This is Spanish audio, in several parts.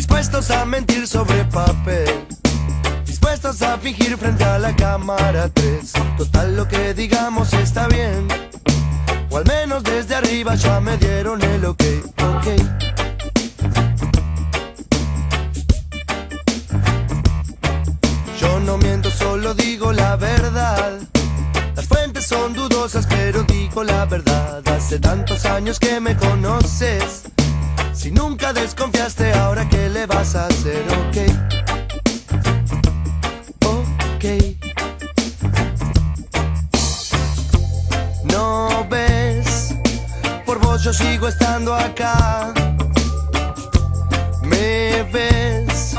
dispuestos a mentir sobre papel, dispuestos a fingir frente a la cámara 3. Total, lo que digamos está bien, o al menos desde arriba ya me dieron el ok, ok. Yo no miento, solo digo la verdad. Las fuentes son dudosas, pero digo la verdad. Hace tantos años que me conoces, si nunca desconfiaste, ahora ¿qué le vas a hacer? Ok, ok. No ves, por vos yo sigo estando acá. Me ves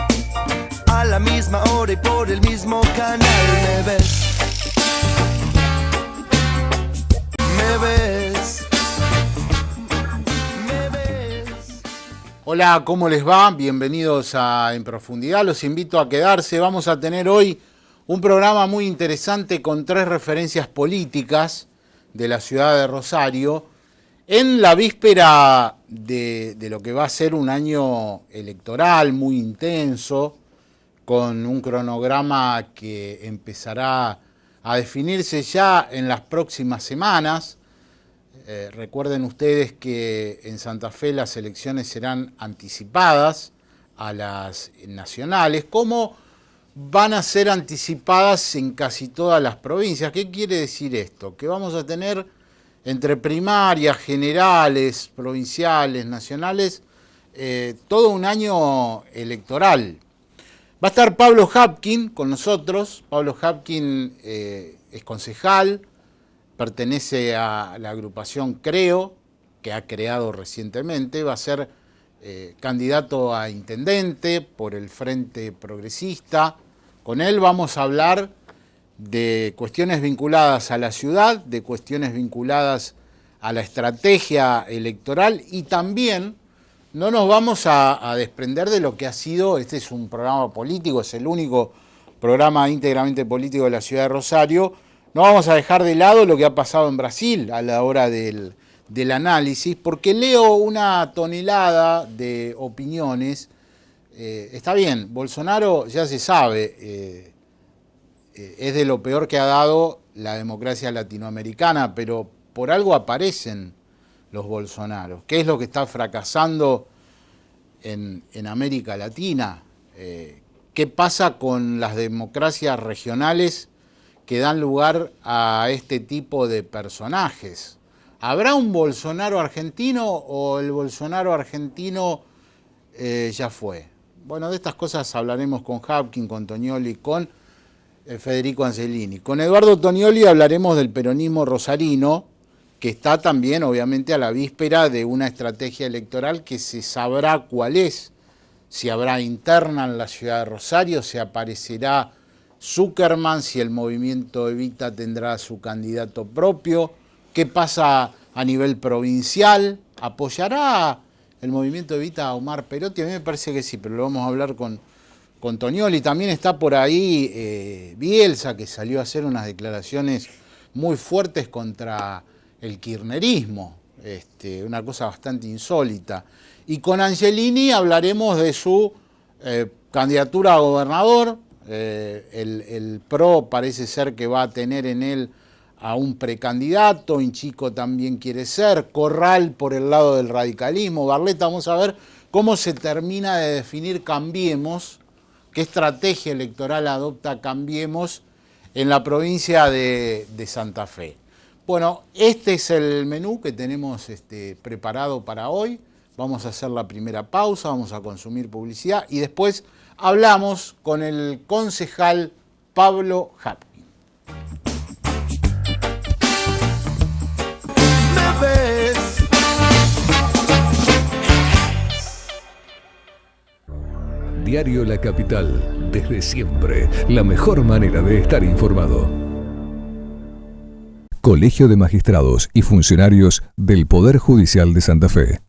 a la misma hora y por el mismo canal. Me ves, me ves, me ves. Hola, ¿cómo les va? Bienvenidos a En Profundidad. Los invito a quedarse. Vamos a tener hoy un programa muy interesante con 3 referencias políticas de la ciudad de Rosario en la víspera de lo que va a ser un año electoral muy intenso, con un cronograma que empezará a definirse ya en las próximas semanas. Recuerden ustedes que en Santa Fe las elecciones serán anticipadas a las nacionales, como van a ser anticipadas en casi todas las provincias. ¿Qué quiere decir esto? Que vamos a tener entre primarias, generales, provinciales, nacionales, todo un año electoral. Va a estar Pablo Habkin con nosotros. Pablo Habkin es concejal, pertenece a la agrupación Creo, que ha creado recientemente. Va a ser candidato a intendente por el Frente Progresista. Con él vamos a hablar de cuestiones vinculadas a la ciudad, de cuestiones vinculadas a la estrategia electoral, y también no nos vamos a desprender de lo que ha sido. Este es un programa político, es el único programa íntegramente político de la ciudad de Rosario. No vamos a dejar de lado lo que ha pasado en Brasil a la hora del análisis, porque leo una tonelada de opiniones. Está bien, Bolsonaro ya se sabe, es de lo peor que ha dado la democracia latinoamericana, pero por algo aparecen los Bolsonaros. ¿Qué es lo que está fracasando en América Latina? ¿Qué pasa con las democracias regionales que dan lugar a este tipo de personajes? ¿Habrá un Bolsonaro argentino o el Bolsonaro argentino ya fue? Bueno, de estas cosas hablaremos con Habkin, con Tonioli, con Federico Angelini. Con Eduardo Tonioli hablaremos del peronismo rosarino, que está también obviamente a la víspera de una estrategia electoral que se sabrá cuál es. Si habrá interna en la ciudad de Rosario, si aparecerá Zuckerman, si el movimiento Evita tendrá su candidato propio. ¿Qué pasa a nivel provincial? ¿Apoyará el movimiento Evita a Omar Perotti? A mí me parece que sí, pero lo vamos a hablar con Tonioli. También está por ahí Bielsa, que salió a hacer unas declaraciones muy fuertes contra el kirchnerismo, una cosa bastante insólita. Y con Angelini hablaremos de su candidatura a gobernador. El PRO parece ser que va a tener en él a un precandidato. Inchico también quiere ser, Corral por el lado del radicalismo, Barletta. Vamos a ver cómo se termina de definir Cambiemos, qué estrategia electoral adopta Cambiemos en la provincia de Santa Fe. Bueno, este es el menú que tenemos preparado para hoy. Vamos a hacer la primera pausa, vamos a consumir publicidad y después hablamos con el concejal Pablo Habkin. Me ves. Diario La Capital, desde siempre, la mejor manera de estar informado. Colegio de Magistrados y Funcionarios del Poder Judicial de Santa Fe.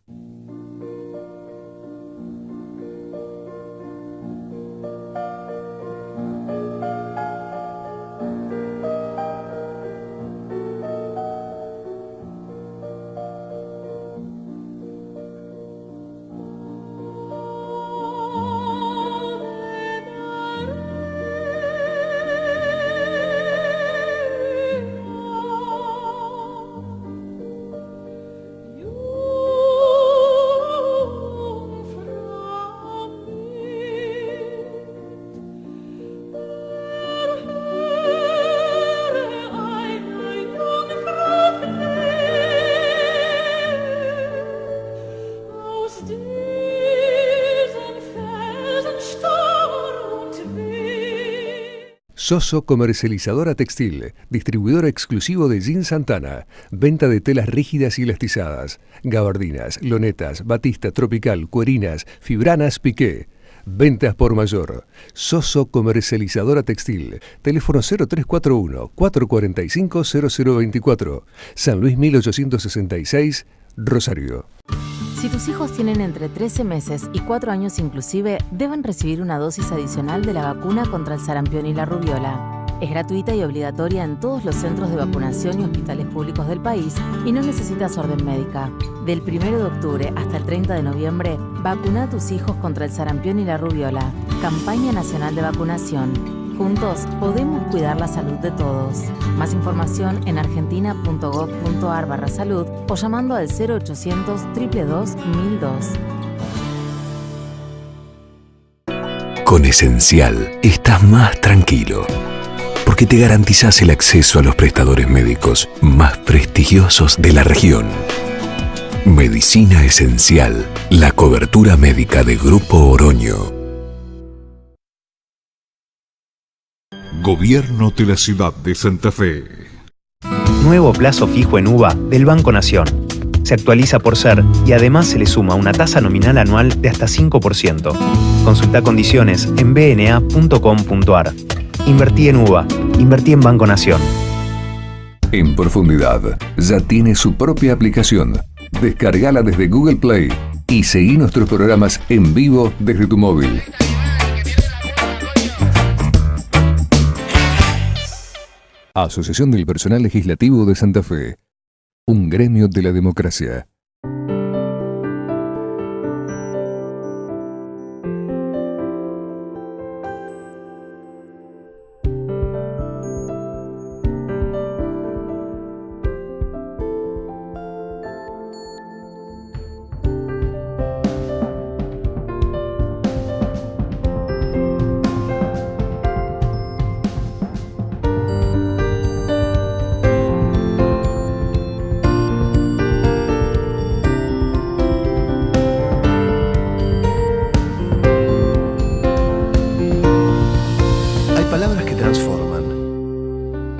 Soso Comercializadora Textil, distribuidor exclusivo de Jean Santana, venta de telas rígidas y elastizadas, gabardinas, lonetas, batista tropical, cuerinas, fibranas, piqué. Ventas por mayor. Soso Comercializadora Textil, teléfono 0341-445-0024, San Luis 1866, Rosario. Si tus hijos tienen entre 13 meses y 4 años inclusive, deben recibir una dosis adicional de la vacuna contra el sarampión y la rubiola. Es gratuita y obligatoria en todos los centros de vacunación y hospitales públicos del país y no necesitas orden médica. Del 1 de octubre hasta el 30 de noviembre, vacuna a tus hijos contra el sarampión y la rubiola. Campaña Nacional de Vacunación. Juntos podemos cuidar la salud de todos. Más información en argentina.gov.ar/salud o llamando al 0800 222 1002. Con Esencial estás más tranquilo, porque te garantizás el acceso a los prestadores médicos más prestigiosos de la región. Medicina Esencial, la cobertura médica de Grupo Oroño. Gobierno de la Ciudad de Santa Fe. Nuevo plazo fijo en UVA del Banco Nación. Se actualiza por ser y además se le suma una tasa nominal anual de hasta 5%. Consulta condiciones en bna.com.ar. Invertí en UVA. Invertí en Banco Nación. En Profundidad ya tiene su propia aplicación. Descárgala desde Google Play y seguí nuestros programas en vivo desde tu móvil. Asociación del Personal Legislativo de Santa Fe. Un gremio de la democracia.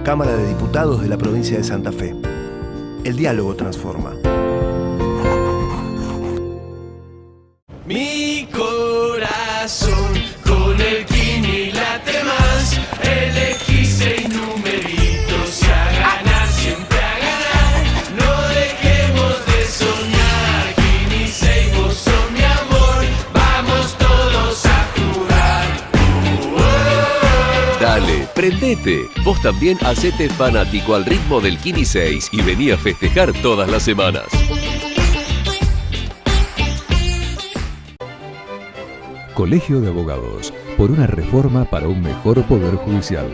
Cámara de Diputados de la provincia de Santa Fe. El diálogo transforma. Mi corazón con el Kini late más. Elegí 6 numeritos y a ganar, siempre a ganar. No dejemos de soñar. Kini 6, vos sos mi amor. Vamos todos a jugar. Dale, prendete. Vos también hacete fanático al ritmo del Kini 6 y vení a festejar todas las semanas. Colegio de Abogados, por una reforma para un mejor poder judicial.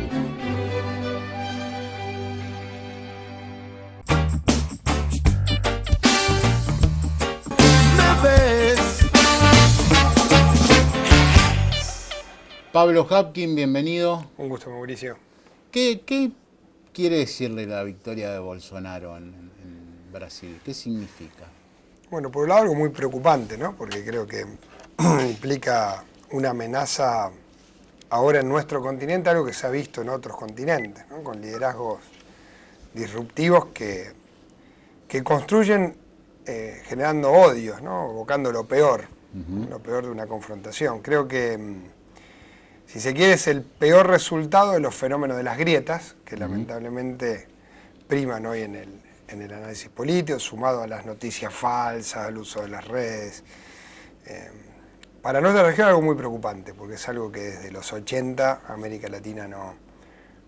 Pablo Hapkin, bienvenido. Un gusto, Mauricio. ¿Qué quiere decirle la victoria de Bolsonaro en Brasil? ¿Qué significa? Bueno, por un lado algo muy preocupante, ¿no? Porque creo que implica una amenaza ahora en nuestro continente, algo que se ha visto en otros continentes, ¿no? Con liderazgos disruptivos que construyen generando odios, ¿no? Evocando lo peor de una confrontación. Creo que si se quiere, es el peor resultado de los fenómenos de las grietas, que lamentablemente priman hoy en el análisis político, sumado a las noticias falsas, al uso de las redes. Para nuestra región es algo muy preocupante, porque es algo que desde los 80 América Latina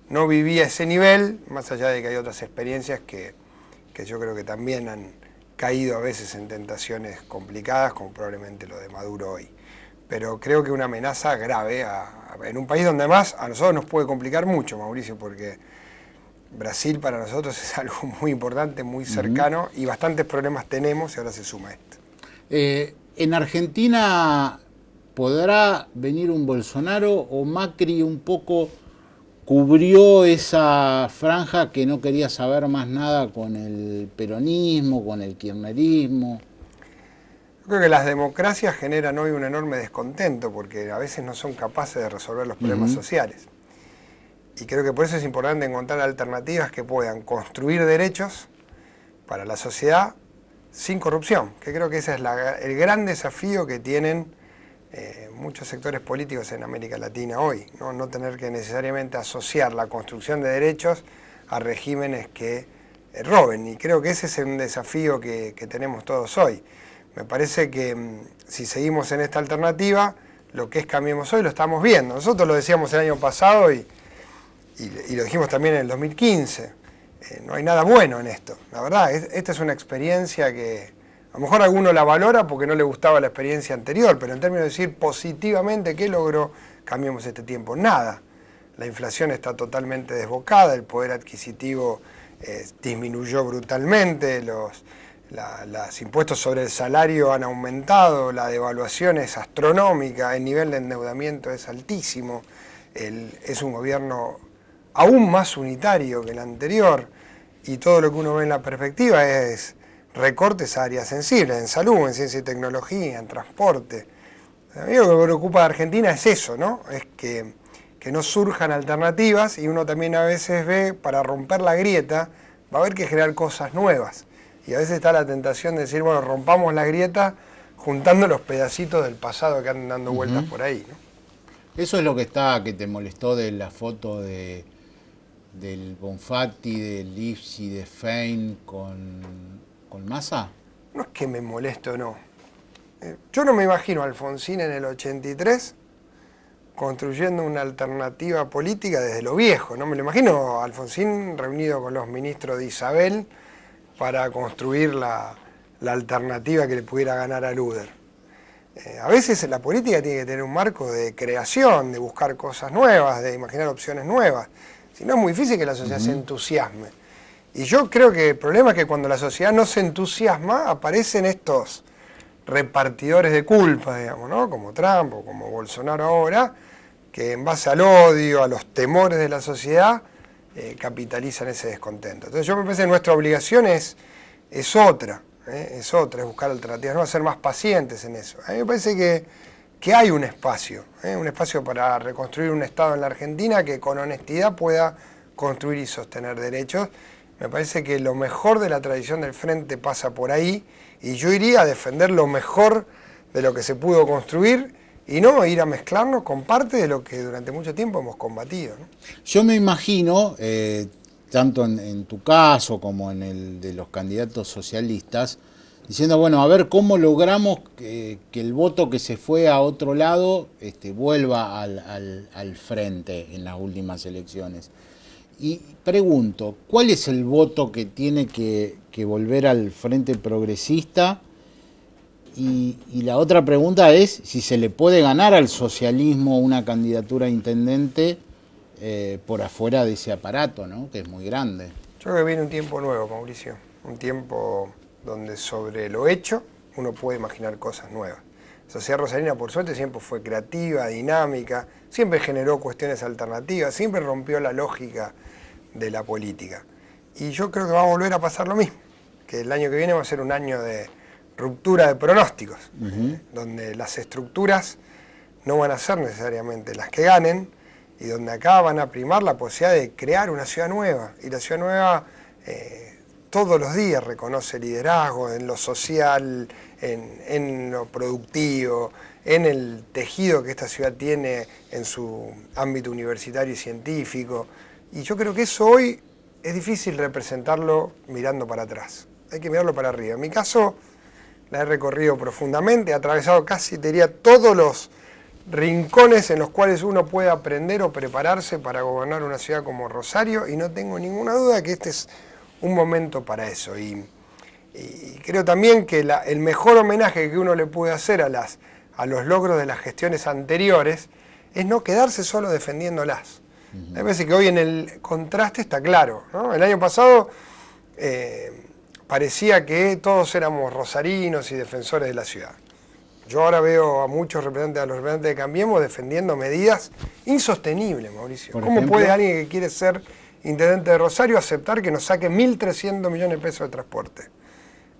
no vivía ese nivel, más allá de que hay otras experiencias que yo creo que también han caído a veces en tentaciones complicadas, como probablemente lo de Maduro hoy. Pero creo que una amenaza grave en un país donde además a nosotros nos puede complicar mucho, Mauricio, porque Brasil para nosotros es algo muy importante, muy cercano, y bastantes problemas tenemos y ahora se suma esto. ¿En Argentina podrá venir un Bolsonaro o Macri un poco cubrió esa franja que no quería saber más nada con el peronismo, con el kirchnerismo? Yo creo que las democracias generan hoy un enorme descontento porque a veces no son capaces de resolver los problemas sociales. Y creo que por eso es importante encontrar alternativas que puedan construir derechos para la sociedad sin corrupción, que creo que ese es el gran desafío que tienen muchos sectores políticos en América Latina hoy, ¿no? No tener que necesariamente asociar la construcción de derechos a regímenes que roben, y creo que ese es un desafío que tenemos todos hoy. Me parece que si seguimos en esta alternativa, lo que es Cambiemos Hoy lo estamos viendo. Nosotros lo decíamos el año pasado y lo dijimos también en el 2015. No hay nada bueno en esto. La verdad, esta es una experiencia que a lo mejor alguno la valora porque no le gustaba la experiencia anterior, pero en términos de decir positivamente, ¿qué logró Cambiemos este tiempo? Nada. La inflación está totalmente desbocada, el poder adquisitivo disminuyó brutalmente, los impuestos sobre el salario han aumentado, la devaluación es astronómica, el nivel de endeudamiento es altísimo, es un gobierno aún más unitario que el anterior, y todo lo que uno ve en la perspectiva es recortes a áreas sensibles, en salud, en ciencia y tecnología, en transporte. A mí lo que me preocupa de Argentina es eso, ¿no? Es que no surjan alternativas, y uno también a veces ve, para romper la grieta, va a haber que generar cosas nuevas. Y a veces está la tentación de decir, bueno, rompamos la grieta juntando los pedacitos del pasado que andan dando vueltas por ahí, ¿no? Eso es lo que te molestó de la foto del Bonfatti, de Lipsi, de Fein con Massa. No es que me moleste o no. Yo no me imagino a Alfonsín en el 83 construyendo una alternativa política desde lo viejo. No me lo imagino a Alfonsín reunido con los ministros de Isabel para construir la alternativa que le pudiera ganar a Luder. A veces la política tiene que tener un marco de creación, de buscar cosas nuevas, de imaginar opciones nuevas. Si no, es muy difícil que la sociedad se entusiasme. Y yo creo que el problema es que cuando la sociedad no se entusiasma, aparecen estos repartidores de culpa, digamos, ¿no? Como Trump o como Bolsonaro ahora, que en base al odio, a los temores de la sociedad, capitalizan ese descontento. Entonces yo me parece que nuestra obligación es otra, es buscar alternativas, no ser más pacientes en eso. A mí me parece que hay un espacio para reconstruir un Estado en la Argentina que con honestidad pueda construir y sostener derechos. Me parece que lo mejor de la tradición del Frente pasa por ahí, y yo iría a defender lo mejor de lo que se pudo construir y no ir a mezclarnos con parte de lo que durante mucho tiempo hemos combatido, ¿no? Yo me imagino, tanto en tu caso como en el de los candidatos socialistas, diciendo, bueno, a ver cómo logramos que el voto que se fue a otro lado vuelva al frente en las últimas elecciones. Y pregunto, ¿cuál es el voto que tiene que volver al Frente Progresista? Y la otra pregunta es si se le puede ganar al socialismo una candidatura a intendente por afuera de ese aparato, ¿no? Que es muy grande. Yo creo que viene un tiempo nuevo, Mauricio, un tiempo donde sobre lo hecho uno puede imaginar cosas nuevas. La sociedad rosarina, por suerte, siempre fue creativa, dinámica, siempre generó cuestiones alternativas, siempre rompió la lógica de la política. Y yo creo que va a volver a pasar lo mismo, que el año que viene va a ser un año de ruptura de pronósticos, donde las estructuras no van a ser necesariamente las que ganen, y donde acá van a primar la posibilidad de crear una ciudad nueva. Y la ciudad nueva todos los días reconoce liderazgo en lo social, en lo productivo, en el tejido que esta ciudad tiene en su ámbito universitario y científico. Y yo creo que eso hoy es difícil representarlo mirando para atrás. Hay que mirarlo para arriba. En mi caso, la he recorrido profundamente, he atravesado casi, te diría, todos los rincones en los cuales uno puede aprender o prepararse para gobernar una ciudad como Rosario, y no tengo ninguna duda que este es un momento para eso. Y creo también que el mejor homenaje que uno le puede hacer a los logros de las gestiones anteriores es no quedarse solo defendiéndolas. Me parece que hoy en el contraste está claro, ¿no? El año pasado parecía que todos éramos rosarinos y defensores de la ciudad. Yo ahora veo a muchos representantes, a los representantes de Cambiemos, defendiendo medidas insostenibles, Mauricio. ¿Cómo puede alguien que quiere ser intendente de Rosario aceptar que nos saque 1.300 millones de pesos de transporte?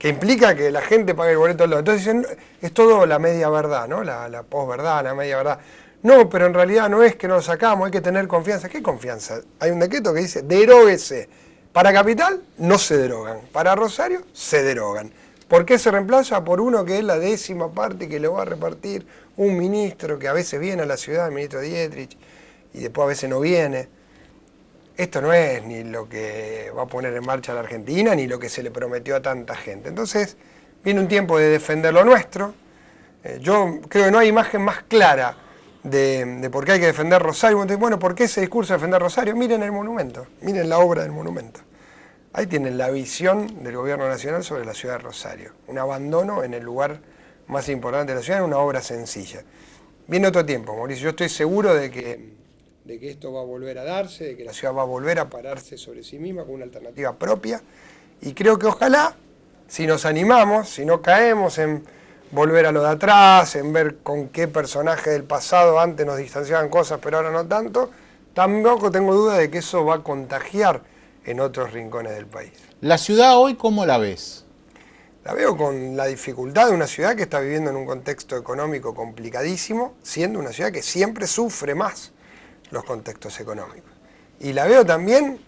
que implica que la gente pague el boleto al lado. Entonces dicen, es todo la media verdad, ¿no? La posverdad, la media verdad. No, pero en realidad no es que no lo sacamos, hay que tener confianza. ¿Qué confianza? Hay un decreto que dice, deróguese. Para Capital no se derogan, para Rosario se derogan. ¿Por qué se reemplaza? Por uno que es la 10ª parte que lo va a repartir un ministro que a veces viene a la ciudad, el ministro Dietrich, y después a veces no viene. Esto no es ni lo que va a poner en marcha la Argentina, ni lo que se le prometió a tanta gente. Entonces, viene un tiempo de defender lo nuestro. Yo creo que no hay imagen más clara de por qué hay que defender Rosario. Bueno, ¿por qué ese discurso de defender Rosario? Miren el monumento, miren la obra del monumento. Ahí tienen la visión del gobierno nacional sobre la ciudad de Rosario. Un abandono en el lugar más importante de la ciudad, en una obra sencilla. Viene otro tiempo, Mauricio. Yo estoy seguro de que esto va a volver a darse, de que la ciudad va a volver a pararse sobre sí misma con una alternativa propia. Y creo que ojalá, si nos animamos, si no caemos en volver a lo de atrás, en ver con qué personaje del pasado antes nos distanciaban cosas, pero ahora no tanto, tampoco tengo duda de que eso va a contagiar en otros rincones del país. ¿La ciudad hoy cómo la ves? La veo con la dificultad de una ciudad que está viviendo en un contexto económico complicadísimo, siendo una ciudad que siempre sufre más los contextos económicos. Y la veo también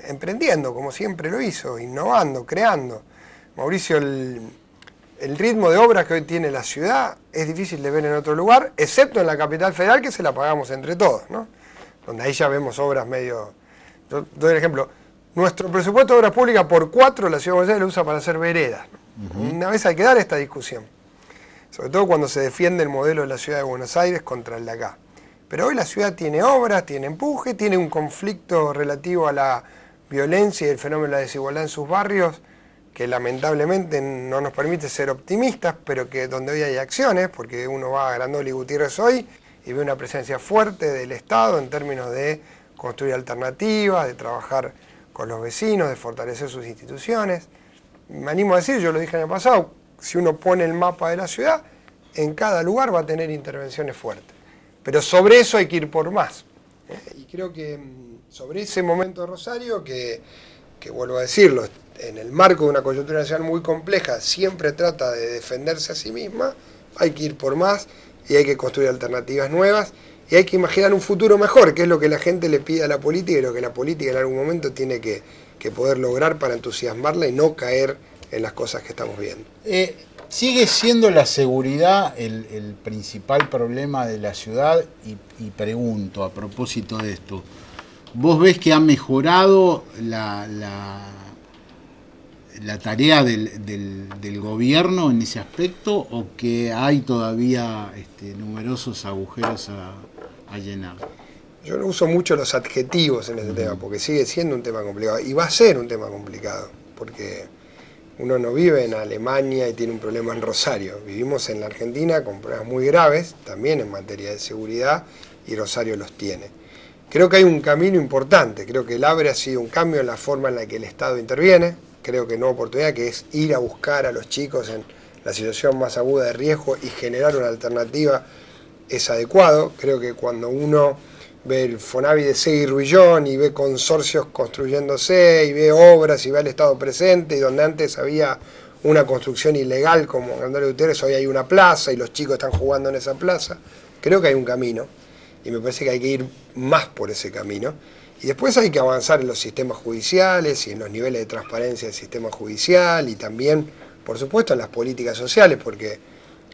emprendiendo, como siempre lo hizo, innovando, creando. Mauricio, el ritmo de obras que hoy tiene la ciudad es difícil de ver en otro lugar, excepto en la capital federal, que se la pagamos entre todos, ¿no? Donde ahí ya vemos obras medio... Yo doy el ejemplo, nuestro presupuesto de obras públicas por 4 la ciudad de Buenos Aires lo usa para hacer veredas. Una vez hay que dar esta discusión, sobre todo cuando se defiende el modelo de la ciudad de Buenos Aires contra el de acá. Pero hoy la ciudad tiene obras, tiene empuje, tiene un conflicto relativo a la violencia y el fenómeno de la desigualdad en sus barrios, que lamentablemente no nos permite ser optimistas, pero que donde hoy hay acciones, porque uno va a Grandoli y Gutiérrez hoy y ve una presencia fuerte del Estado en términos de construir alternativas, de trabajar con los vecinos, de fortalecer sus instituciones. Me animo a decir, yo lo dije el año pasado, si uno pone el mapa de la ciudad, en cada lugar va a tener intervenciones fuertes. Pero sobre eso hay que ir por más. Y creo que sobre ese momento de Rosario, que vuelvo a decirlo, en el marco de una coyuntura nacional muy compleja, siempre trata de defenderse a sí misma, hay que ir por más y hay que construir alternativas nuevas y hay que imaginar un futuro mejor, que es lo que la gente le pide a la política y lo que la política en algún momento tiene que poder lograr para entusiasmarla y no caer en las cosas que estamos viendo. ¿Sigue siendo la seguridad el principal problema de la ciudad? Y pregunto a propósito de esto, ¿vos ves que ha mejorado la tarea del gobierno en ese aspecto o que hay todavía numerosos agujeros a llenar? Yo no uso mucho los adjetivos en ese tema porque sigue siendo un tema complicado y va a ser un tema complicado porque uno no vive en Alemania y tiene un problema en Rosario. Vivimos en la Argentina con problemas muy graves, también en materia de seguridad, y Rosario los tiene. Creo que hay un camino importante, creo que el ABRE ha sido un cambio en la forma en la que el Estado interviene, creo que una oportunidad que es ir a buscar a los chicos en la situación más aguda de riesgo y generar una alternativa es adecuado. Creo que cuando uno ve el Fonavi de Seguirruillón y ve consorcios construyéndose y ve obras y ve al Estado presente y donde antes había una construcción ilegal como Grandoli Gutiérrez, hoy hay una plaza y los chicos están jugando en esa plaza, creo que hay un camino y me parece que hay que ir más por ese camino y después hay que avanzar en los sistemas judiciales y en los niveles de transparencia del sistema judicial y también, por supuesto, en las políticas sociales porque,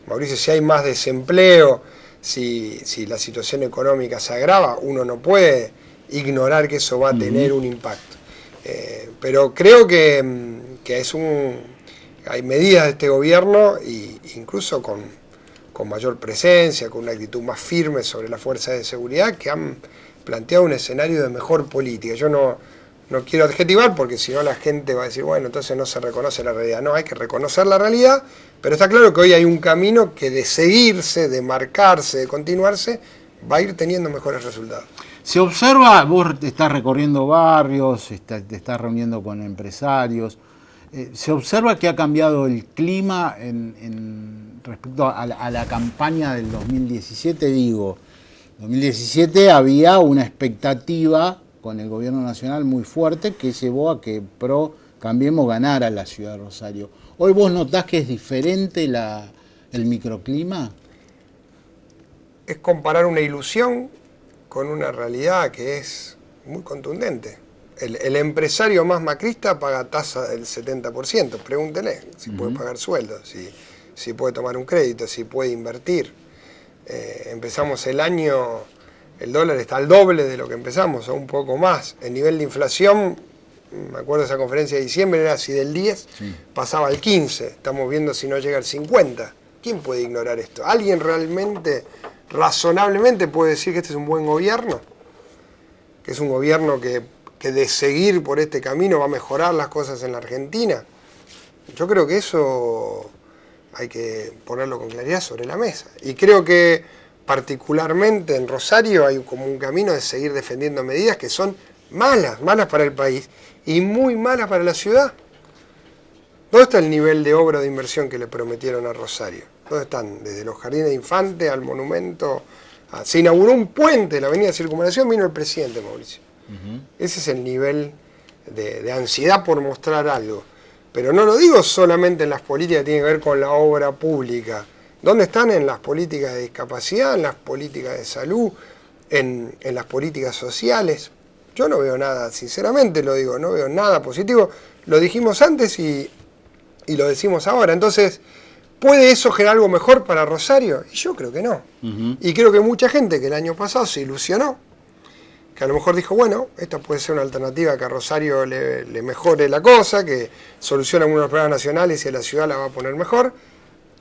Mauricio, si hay más desempleo, si la situación económica se agrava, uno no puede ignorar que eso va a tener un impacto. Pero creo que hay medidas de este gobierno, e incluso con mayor presencia, con una actitud más firme sobre las fuerzas de seguridad, que han planteado un escenario de mejor política. Yo no quiero adjetivar porque si no la gente va a decir, bueno, entonces no se reconoce la realidad. No, hay que reconocer la realidad, pero está claro que hoy hay un camino que de seguirse, de marcarse, de continuarse, va a ir teniendo mejores resultados. Se observa, vos estás recorriendo barrios, te estás reuniendo con empresarios, se observa que ha cambiado el clima respecto a la campaña del 2017, digo, 2017 había una expectativa con el gobierno nacional muy fuerte que llevó a que PRO Cambiemos ganar a la ciudad de Rosario. ¿Hoy vos notás que es diferente el microclima? Es comparar una ilusión con una realidad que es muy contundente. El empresario más macrista paga tasa del 70%. Pregúntenle si puede pagar sueldos, si puede tomar un crédito, si puede invertir. Empezamos el año, el dólar está al doble de lo que empezamos, o un poco más. El nivel de inflación, me acuerdo de esa conferencia de diciembre, era así del 10, pasaba al 15. Estamos viendo si no llega al 50. ¿Quién puede ignorar esto? ¿Alguien realmente, razonablemente puede decir que este es un buen gobierno? ¿Que es un gobierno que de seguir por este camino va a mejorar las cosas en la Argentina? Yo creo que eso hay que ponerlo con claridad sobre la mesa. Y creo que particularmente en Rosario hay como un camino de seguir defendiendo medidas que son malas para el país y muy malas para la ciudad. ¿Dónde está el nivel de obra de inversión que le prometieron a Rosario? ¿Dónde están? Desde los jardines de infantes al monumento. Se inauguró un puente de la avenida Circunvalación, vino el presidente, Mauricio. Ese es el nivel de ansiedad por mostrar algo. Pero no lo digo solamente en las políticas que tienen que ver con la obra pública. ¿Dónde están? En las políticas de discapacidad, en las políticas de salud, en las políticas sociales. Yo no veo nada, sinceramente lo digo, no veo nada positivo. Lo dijimos antes y lo decimos ahora. Entonces, ¿puede eso generar algo mejor para Rosario? Y yo creo que no. Y creo que mucha gente que el año pasado se ilusionó, que a lo mejor dijo, bueno, esta puede ser una alternativa que a Rosario le mejore la cosa, que solucione algunos problemas nacionales y a la ciudad la va a poner mejor.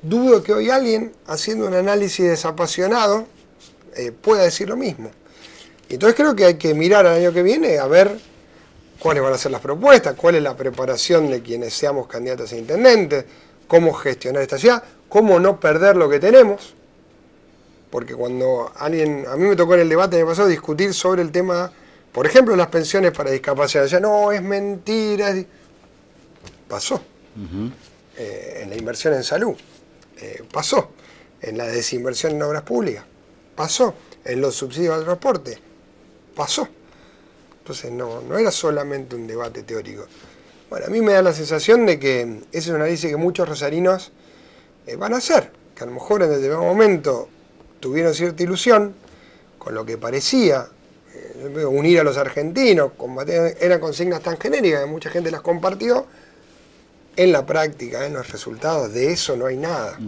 Dudo que hoy alguien, haciendo un análisis desapasionado, pueda decir lo mismo. Entonces creo que hay que mirar al año que viene a ver cuáles van a ser las propuestas, cuál es la preparación de quienes seamos candidatos a intendentes, cómo gestionar esta ciudad, cómo no perder lo que tenemos. Porque cuando a mí me tocó en el debate del año pasado discutir sobre el tema, por ejemplo, las pensiones para discapacidad. Ya no, es mentira. Pasó. En la inversión en salud. Pasó. En la desinversión en obras públicas. Pasó. En los subsidios al transporte. Pasó. Entonces no era solamente un debate teórico. Bueno, a mí me da la sensación de que ese es un análisis que muchos rosarinos van a hacer. Que a lo mejor en determinado momento tuvieron cierta ilusión con lo que parecía unir a los argentinos, eran consignas tan genéricas que mucha gente las compartió. En la práctica, en los resultados, de eso no hay nada.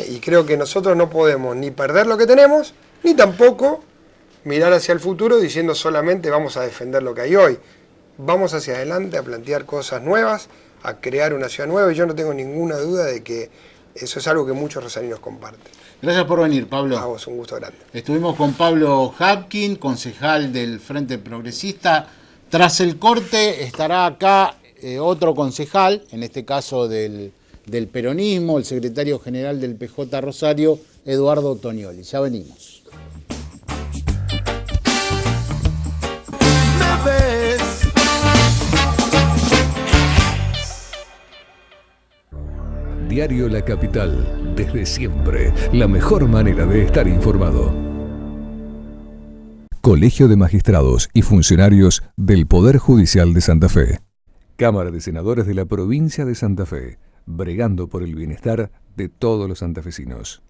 Y creo que nosotros no podemos ni perder lo que tenemos, ni tampoco mirar hacia el futuro diciendo solamente vamos a defender lo que hay hoy. Vamos hacia adelante a plantear cosas nuevas, a crear una ciudad nueva, y yo no tengo ninguna duda de que eso es algo que muchos rosarinos comparten. Gracias por venir, Pablo. A vos, un gusto grande. Estuvimos con Pablo Hapkin, concejal del Frente Progresista. Tras el corte estará acá otro concejal, en este caso del peronismo, el secretario general del PJ Rosario, Eduardo Tonioli. Ya venimos. Me ves. Diario La Capital, desde siempre, la mejor manera de estar informado. Colegio de Magistrados y Funcionarios del Poder Judicial de Santa Fe. Cámara de Senadores de la Provincia de Santa Fe, bregando por el bienestar de todos los santafesinos.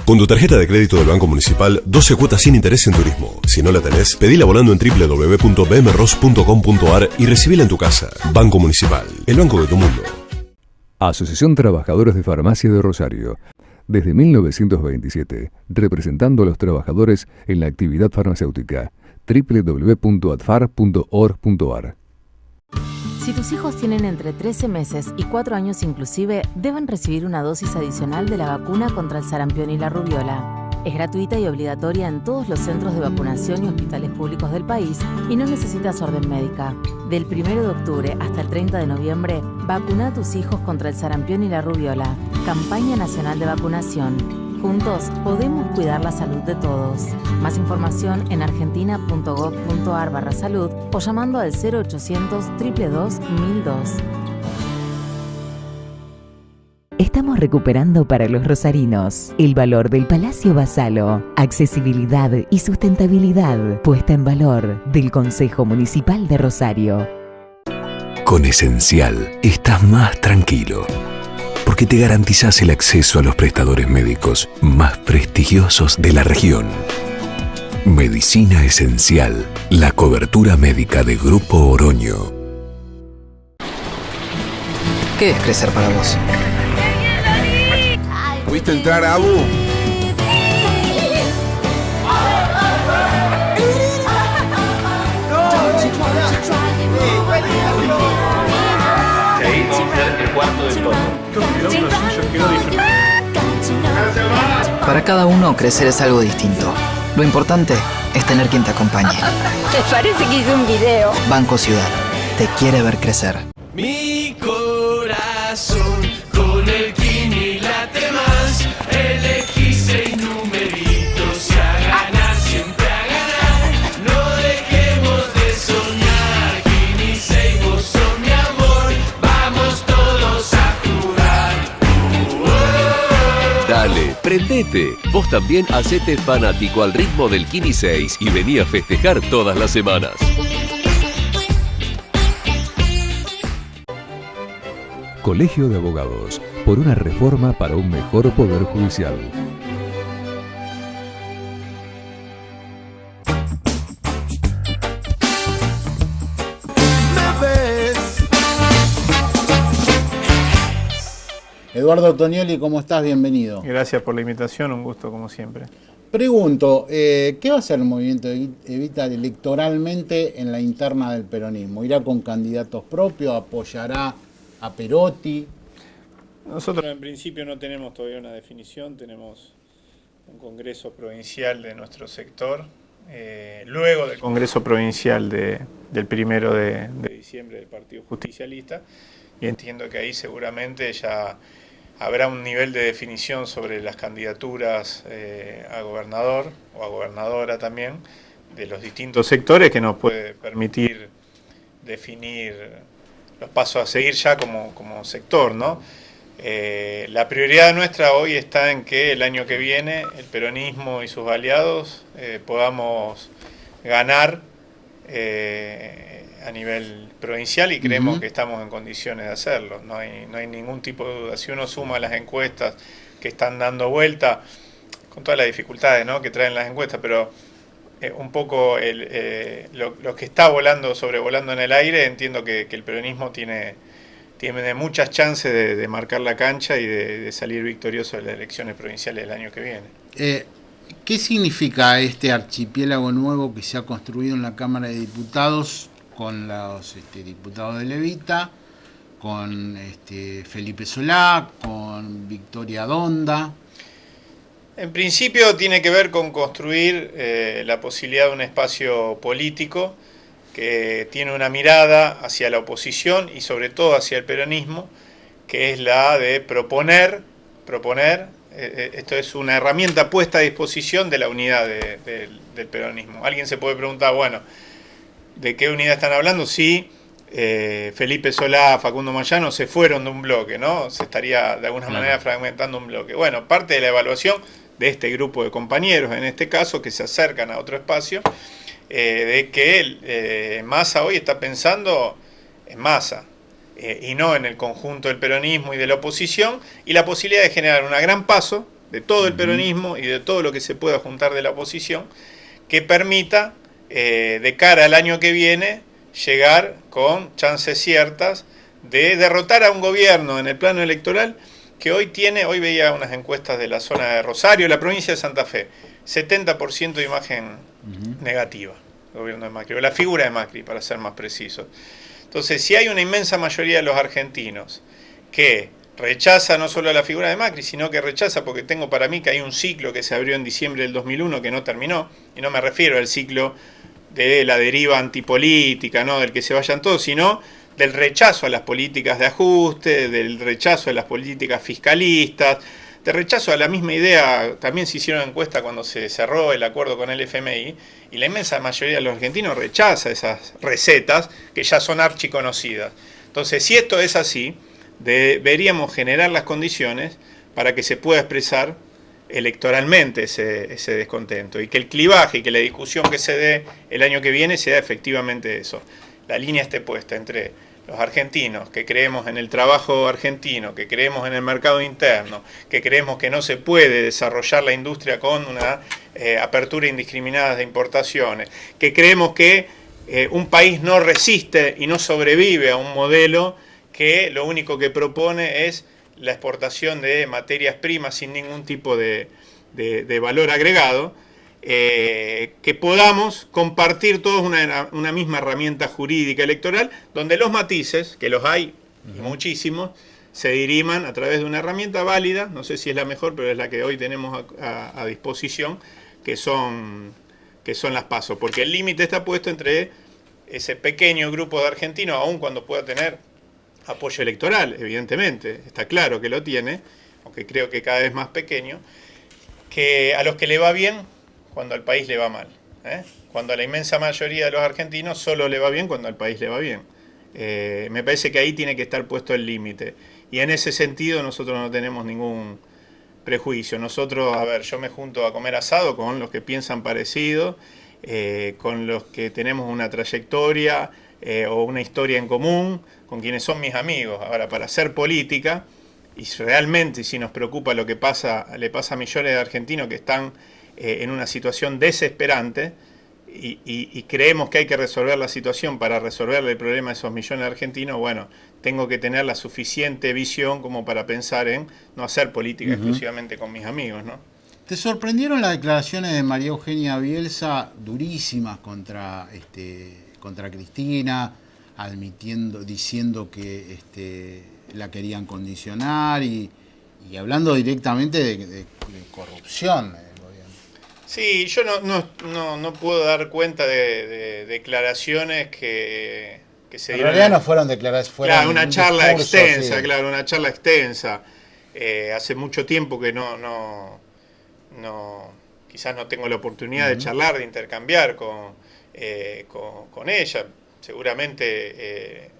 Con tu tarjeta de crédito del Banco Municipal, 12 cuotas sin interés en turismo. Si no la tenés, pedila volando en www.bmros.com.ar y recibila en tu casa. Banco Municipal, el banco de tu mundo. Asociación Trabajadores de Farmacia de Rosario. Desde 1927, representando a los trabajadores en la actividad farmacéutica. www.adfar.org.ar. Si tus hijos tienen entre 13 meses y 4 años inclusive, deben recibir una dosis adicional de la vacuna contra el sarampión y la rubiola. Es gratuita y obligatoria en todos los centros de vacunación y hospitales públicos del país y no necesitas orden médica. Del 1 de octubre hasta el 30 de noviembre, vacuna a tus hijos contra el sarampión y la rubiola. Campaña Nacional de Vacunación. Juntos podemos cuidar la salud de todos. Más información en argentina.gov.ar/salud o llamando al 0800 222 1002. Estamos recuperando para los rosarinos el valor del Palacio Basalo, accesibilidad y sustentabilidad puesta en valor del Consejo Municipal de Rosario. Con Esencial estás más tranquilo, porque te garantizás el acceso a los prestadores médicos más prestigiosos de la región. Medicina Esencial, la cobertura médica de Grupo Oroño. ¿Qué es crecer para vos? ¿Pudiste entrar, Abu? Ahí vamos a hacer el cuarto del todo. Para cada uno, crecer es algo distinto. Lo importante es tener quien te acompañe. Me parece que hice un video. Banco Ciudad. Te quiere ver crecer. Mi corazón con el Kini late más. Elegí 6 numeritos y a ganar, siempre a ganar. No dejemos de soñar. Kini 6, vos sos mi amor. Vamos todos a jugar. Dale, prendete. Vos también hacete fanático al ritmo del Kini 6 y vení a festejar todas las semanas. Colegio de Abogados, por una reforma para un mejor poder judicial. Eduardo Tonioli, ¿cómo estás? Bienvenido. Gracias por la invitación, un gusto como siempre. Pregunto, ¿qué va a hacer el movimiento Evita electoralmente en la interna del peronismo? ¿Irá con candidatos propios? ¿Apoyará a Perotti? Nosotros en principio no tenemos todavía una definición, tenemos un congreso provincial de nuestro sector. Luego del congreso provincial del 1 de diciembre del Partido Justicialista, y entiendo que ahí seguramente ya habrá un nivel de definición sobre las candidaturas a gobernador o a gobernadora también de los distintos sectores que nos puede permitir definir los pasos a seguir ya como sector, ¿no? La prioridad nuestra hoy está en que el año que viene el peronismo y sus aliados podamos ganar a nivel provincial y creemos que estamos en condiciones de hacerlo. No hay ningún tipo de duda. Si uno suma las encuestas que están dando vuelta, con todas las dificultades, ¿no?, que traen las encuestas, pero un poco lo que está sobrevolando en el aire, entiendo que el peronismo tiene muchas chances de marcar la cancha y de salir victorioso de las elecciones provinciales del año que viene. ¿Qué significa este archipiélago nuevo que se ha construido en la Cámara de Diputados con los diputados de Evita, con Felipe Solá, con Victoria Donda? En principio tiene que ver con construir la posibilidad de un espacio político que tiene una mirada hacia la oposición y sobre todo hacia el peronismo, que es la de proponer, esto es una herramienta puesta a disposición de la unidad del peronismo. Alguien se puede preguntar, bueno, ¿de qué unidad están hablando? Sí, Felipe Solá, Facundo Moyano se fueron de un bloque, ¿no? Se estaría de alguna manera fragmentando un bloque. Bueno, parte de la evaluación de este grupo de compañeros, en este caso, que se acercan a otro espacio, de que Massa hoy está pensando en Massa y no en el conjunto del peronismo y de la oposición, y la posibilidad de generar una gran paso de todo el peronismo y de todo lo que se pueda juntar de la oposición, que permita, de cara al año que viene, llegar con chances ciertas de derrotar a un gobierno en el plano electoral que hoy veía unas encuestas de la zona de Rosario, la provincia de Santa Fe, 70% de imagen negativa, el gobierno de Macri, o la figura de Macri, para ser más precisos. Entonces, si hay una inmensa mayoría de los argentinos que rechaza no solo la figura de Macri, sino que rechaza porque tengo para mí que hay un ciclo que se abrió en diciembre del 2001 que no terminó, y no me refiero al ciclo de la deriva antipolítica, ¿no? Del que se vayan todos, sino del rechazo a las políticas de ajuste, del rechazo a las políticas fiscalistas, de rechazo a la misma idea. También se hicieron encuestas cuando se cerró el acuerdo con el FMI, y la inmensa mayoría de los argentinos rechaza esas recetas que ya son archiconocidas. Entonces, si esto es así, deberíamos generar las condiciones para que se pueda expresar electoralmente ese descontento, y que el clivaje y que la discusión que se dé el año que viene sea efectivamente eso. La línea esté puesta entre los argentinos que creemos en el trabajo argentino, que creemos en el mercado interno, que creemos que no se puede desarrollar la industria con una apertura indiscriminada de importaciones, que creemos que un país no resiste y no sobrevive a un modelo que lo único que propone es la exportación de materias primas sin ningún tipo de valor agregado, que podamos compartir todos una misma herramienta jurídica electoral, donde los matices, que los hay y muchísimos, se diriman a través de una herramienta válida, no sé si es la mejor, pero es la que hoy tenemos a disposición, que son las PASO, porque el límite está puesto entre ese pequeño grupo de argentinos, aun cuando pueda tener apoyo electoral, evidentemente, está claro que lo tiene, aunque creo que cada vez más pequeño, que a los que le va bien cuando al país le va mal, cuando a la inmensa mayoría de los argentinos solo le va bien cuando al país le va bien. Me parece que ahí tiene que estar puesto el límite, y en ese sentido nosotros no tenemos ningún prejuicio. Nosotros, a ver, yo me junto a comer asado con los que piensan parecido, con los que tenemos una trayectoria o una historia en común, con quienes son mis amigos. Ahora, para hacer política, y realmente si nos preocupa lo que le pasa a millones de argentinos que están en una situación desesperante, y creemos que hay que resolver la situación para resolverle el problema a esos millones de argentinos, bueno, tengo que tener la suficiente visión como para pensar en no hacer política exclusivamente con mis amigos, ¿no? ¿Te sorprendieron las declaraciones de María Eugenia Bielsa, durísimas contra Cristina, diciendo que la querían condicionar y hablando directamente de corrupción? Sí, yo no puedo dar cuenta de declaraciones que se dieron. En realidad no fueron declaraciones, fueron claro, una charla discurso, extensa, sí. Claro, una charla extensa. Hace mucho tiempo que quizás no tengo la oportunidad de charlar, de intercambiar con ella. Seguramente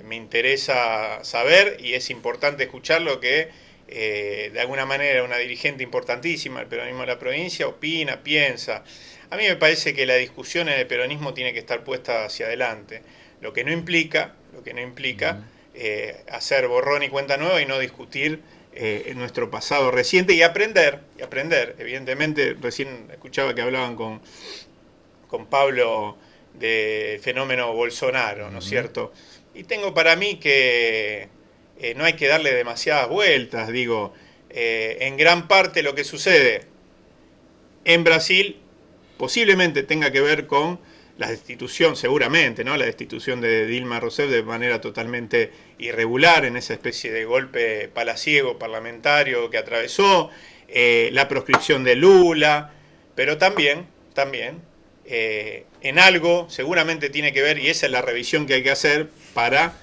me interesa saber, y es importante escucharlo, que de alguna manera una dirigente importantísima del peronismo de la provincia opina, piensa. A mí me parece que la discusión en el peronismo tiene que estar puesta hacia adelante, lo que no implica hacer borrón y cuenta nueva y no discutir nuestro pasado reciente y aprender. Evidentemente, recién escuchaba que hablaban con Pablo del fenómeno Bolsonaro, ¿no es cierto? Y tengo para mí que no hay que darle demasiadas vueltas. Digo, en gran parte lo que sucede en Brasil posiblemente tenga que ver con la destitución, seguramente, ¿no? La destitución de Dilma Rousseff de manera totalmente irregular, en esa especie de golpe palaciego parlamentario que atravesó, la proscripción de Lula, pero también en algo seguramente tiene que ver, y esa es la revisión que hay que hacer para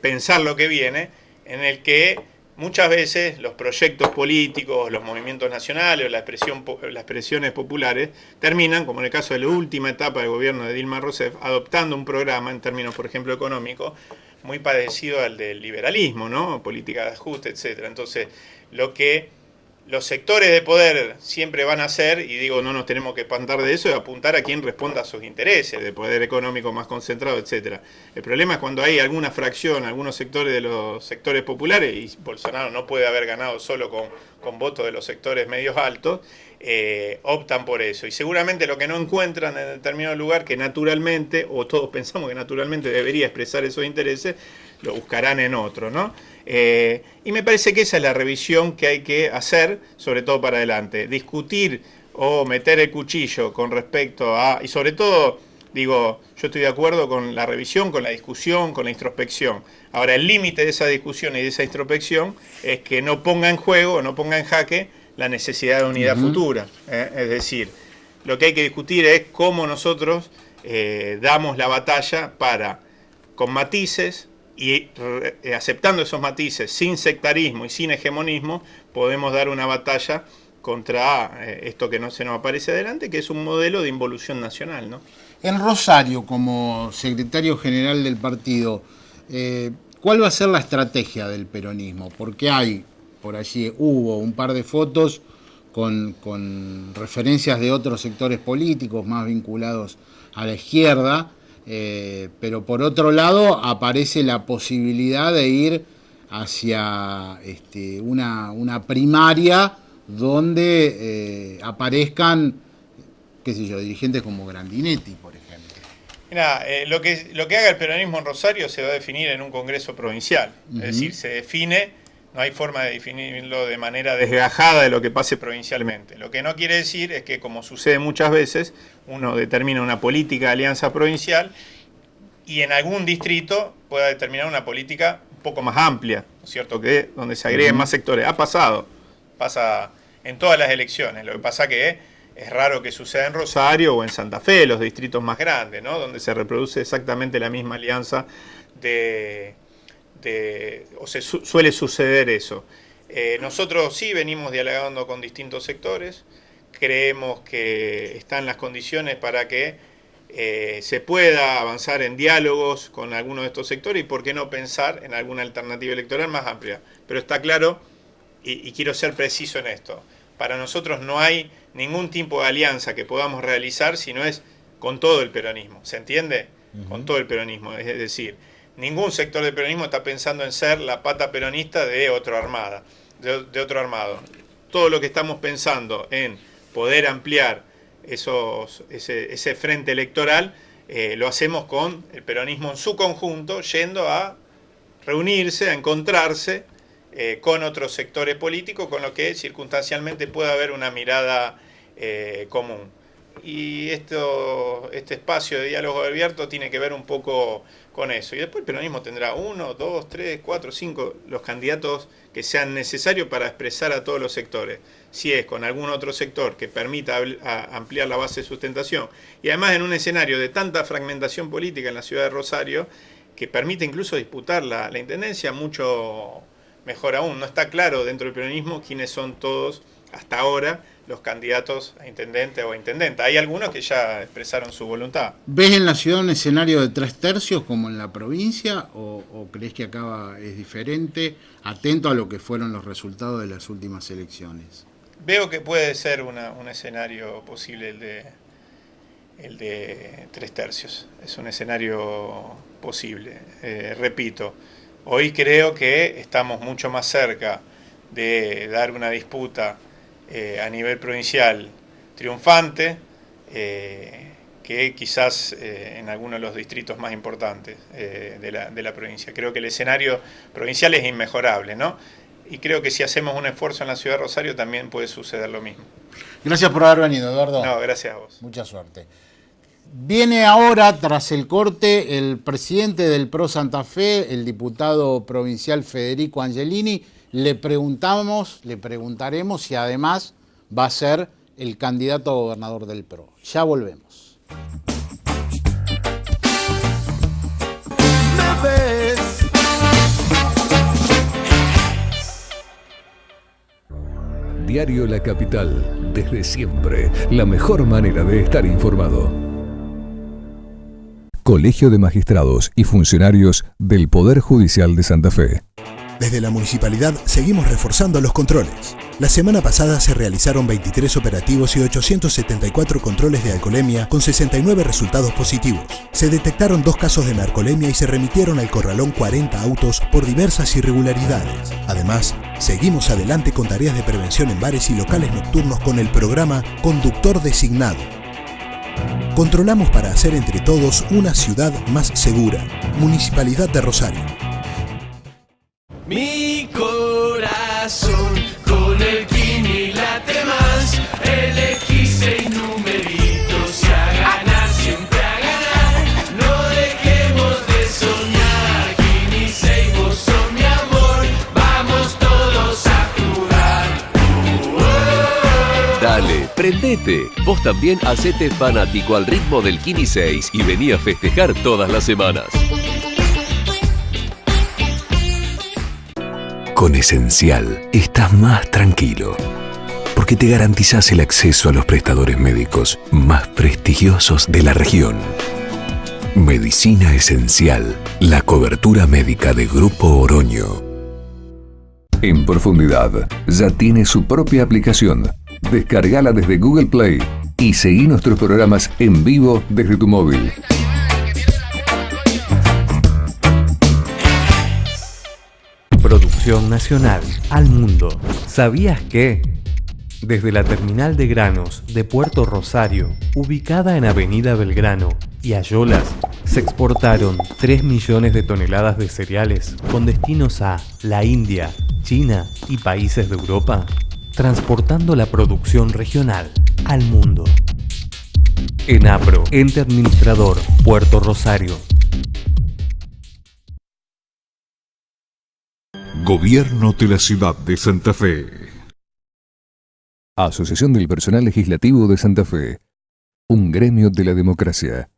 pensar lo que viene, en el que muchas veces los proyectos políticos, los movimientos nacionales o las expresiones populares terminan, como en el caso de la última etapa del gobierno de Dilma Rousseff, adoptando un programa en términos, por ejemplo, económicos, muy parecido al del liberalismo, ¿no? Política de ajuste, etc. Entonces, lo que los sectores de poder siempre van a hacer, y digo, no nos tenemos que espantar de eso, es apuntar a quien responda a sus intereses, de poder económico más concentrado, etcétera. El problema es cuando hay alguna fracción, algunos sectores de los sectores populares, y Bolsonaro no puede haber ganado solo con votos de los sectores medios altos, optan por eso. Y seguramente lo que no encuentran en determinado lugar, que naturalmente, o todos pensamos que naturalmente debería expresar esos intereses, lo buscarán en otro, ¿no? Y me parece que esa es la revisión que hay que hacer, sobre todo para adelante. Discutir o meter el cuchillo con respecto a, y sobre todo Digo, yo estoy de acuerdo con la revisión, con la discusión, con la introspección. Ahora, el límite de esa discusión y de esa introspección es que no ponga en juego, no ponga en jaque la necesidad de unidad futura. Es decir, lo que hay que discutir es cómo nosotros damos la batalla para, con matices y aceptando esos matices, sin sectarismo y sin hegemonismo, podemos dar una batalla contra esto que no se nos aparece adelante, que es un modelo de involución nacional, ¿no? En Rosario, como secretario general del partido, ¿cuál va a ser la estrategia del peronismo? Porque por allí hubo un par de fotos con referencias de otros sectores políticos más vinculados a la izquierda, pero por otro lado aparece la posibilidad de ir hacia una primaria donde aparezcan, qué sé yo, dirigentes como Grandinetti, por ejemplo. Mirá, lo que haga el peronismo en Rosario se va a definir en un congreso provincial. Es decir, se define, no hay forma de definirlo de manera desgajada de lo que pase provincialmente. Lo que no quiere decir es que, como sucede muchas veces, uno determina una política de alianza provincial y en algún distrito pueda determinar una política un poco más amplia, ¿no es cierto?, que donde se agreguen más sectores. Pasa en todas las elecciones. Lo que pasa que es raro que suceda en Rosario o en Santa Fe, los distritos más grandes, ¿no?, donde se reproduce exactamente la misma alianza o se suele suceder eso. Nosotros sí venimos dialogando con distintos sectores, creemos que están las condiciones para que se pueda avanzar en diálogos con algunos de estos sectores y por qué no pensar en alguna alternativa electoral más amplia. Pero está claro, y quiero ser preciso en esto, para nosotros no hay ningún tipo de alianza que podamos realizar si no es con todo el peronismo, ¿se entiende? Con todo el peronismo, es decir, ningún sector del peronismo está pensando en ser la pata peronista de otro armado. Todo lo que estamos pensando en poder ampliar ese frente electoral, lo hacemos con el peronismo en su conjunto, yendo a reunirse, a encontrarse con otros sectores políticos, con lo que circunstancialmente puede haber una mirada común. Y este espacio de diálogo abierto tiene que ver un poco con eso. Y después el peronismo tendrá 1, 2, 3, 4, 5 los candidatos que sean necesarios para expresar a todos los sectores. Si es con algún otro sector que permita ampliar la base de sustentación. Y además en un escenario de tanta fragmentación política en la ciudad de Rosario, que permite incluso disputar la intendencia, mucho mejor aún. No está claro dentro del peronismo quiénes son todos hasta ahora los candidatos a intendente o a intendenta. Hay algunos que ya expresaron su voluntad. ¿Ves en la ciudad un escenario de 3/3 como en la provincia o crees que acá es diferente, atento a lo que fueron los resultados de las últimas elecciones? Veo que puede ser un escenario posible el de 3/3. Es un escenario posible. Repito, hoy creo que estamos mucho más cerca de dar una disputa a nivel provincial triunfante que quizás en algunos de los distritos más importantes de la provincia. Creo que el escenario provincial es inmejorable, ¿no? Y creo que si hacemos un esfuerzo en la ciudad de Rosario también puede suceder lo mismo. Gracias por haber venido, Eduardo. No, gracias a vos. Mucha suerte. Viene ahora, tras el corte, el presidente del PRO Santa Fe, el diputado provincial Federico Angelini. Le preguntaremos si además va a ser el candidato a gobernador del PRO. Ya volvemos. ¿Me ves? Diario La Capital, desde siempre, la mejor manera de estar informado. Colegio de Magistrados y Funcionarios del Poder Judicial de Santa Fe. Desde la municipalidad seguimos reforzando los controles. La semana pasada se realizaron 23 operativos y 874 controles de alcoholemia con 69 resultados positivos. Se detectaron 2 casos de narcolemia y se remitieron al corralón 40 autos por diversas irregularidades. Además, seguimos adelante con tareas de prevención en bares y locales nocturnos con el programa Conductor Designado. Controlamos para hacer entre todos una ciudad más segura. Municipalidad de Rosario. Mi corazón con el Kini late más. Elegí 6 numeritos y a ganar, siempre a ganar. Dale, prendete. Vos también hacete fanático al ritmo del Kini 6 y vení a festejar todas las semanas. Con Esencial estás más tranquilo, porque te garantizás el acceso a los prestadores médicos más prestigiosos de la región. Medicina Esencial, la cobertura médica de Grupo Oroño. En Profundidad ya tiene su propia aplicación. Descárgala desde Google Play y seguí nuestros programas en vivo desde tu móvil. Producción nacional al mundo. ¿Sabías que? Desde la terminal de granos de Puerto Rosario, ubicada en Avenida Belgrano y Ayolas, se exportaron 3 millones de toneladas de cereales con destinos a la India, China y países de Europa, transportando la producción regional al mundo. ENAPRO, Ente Administrador, Puerto Rosario. Gobierno de la Ciudad de Santa Fe. Asociación del Personal Legislativo de Santa Fe. Un gremio de la democracia.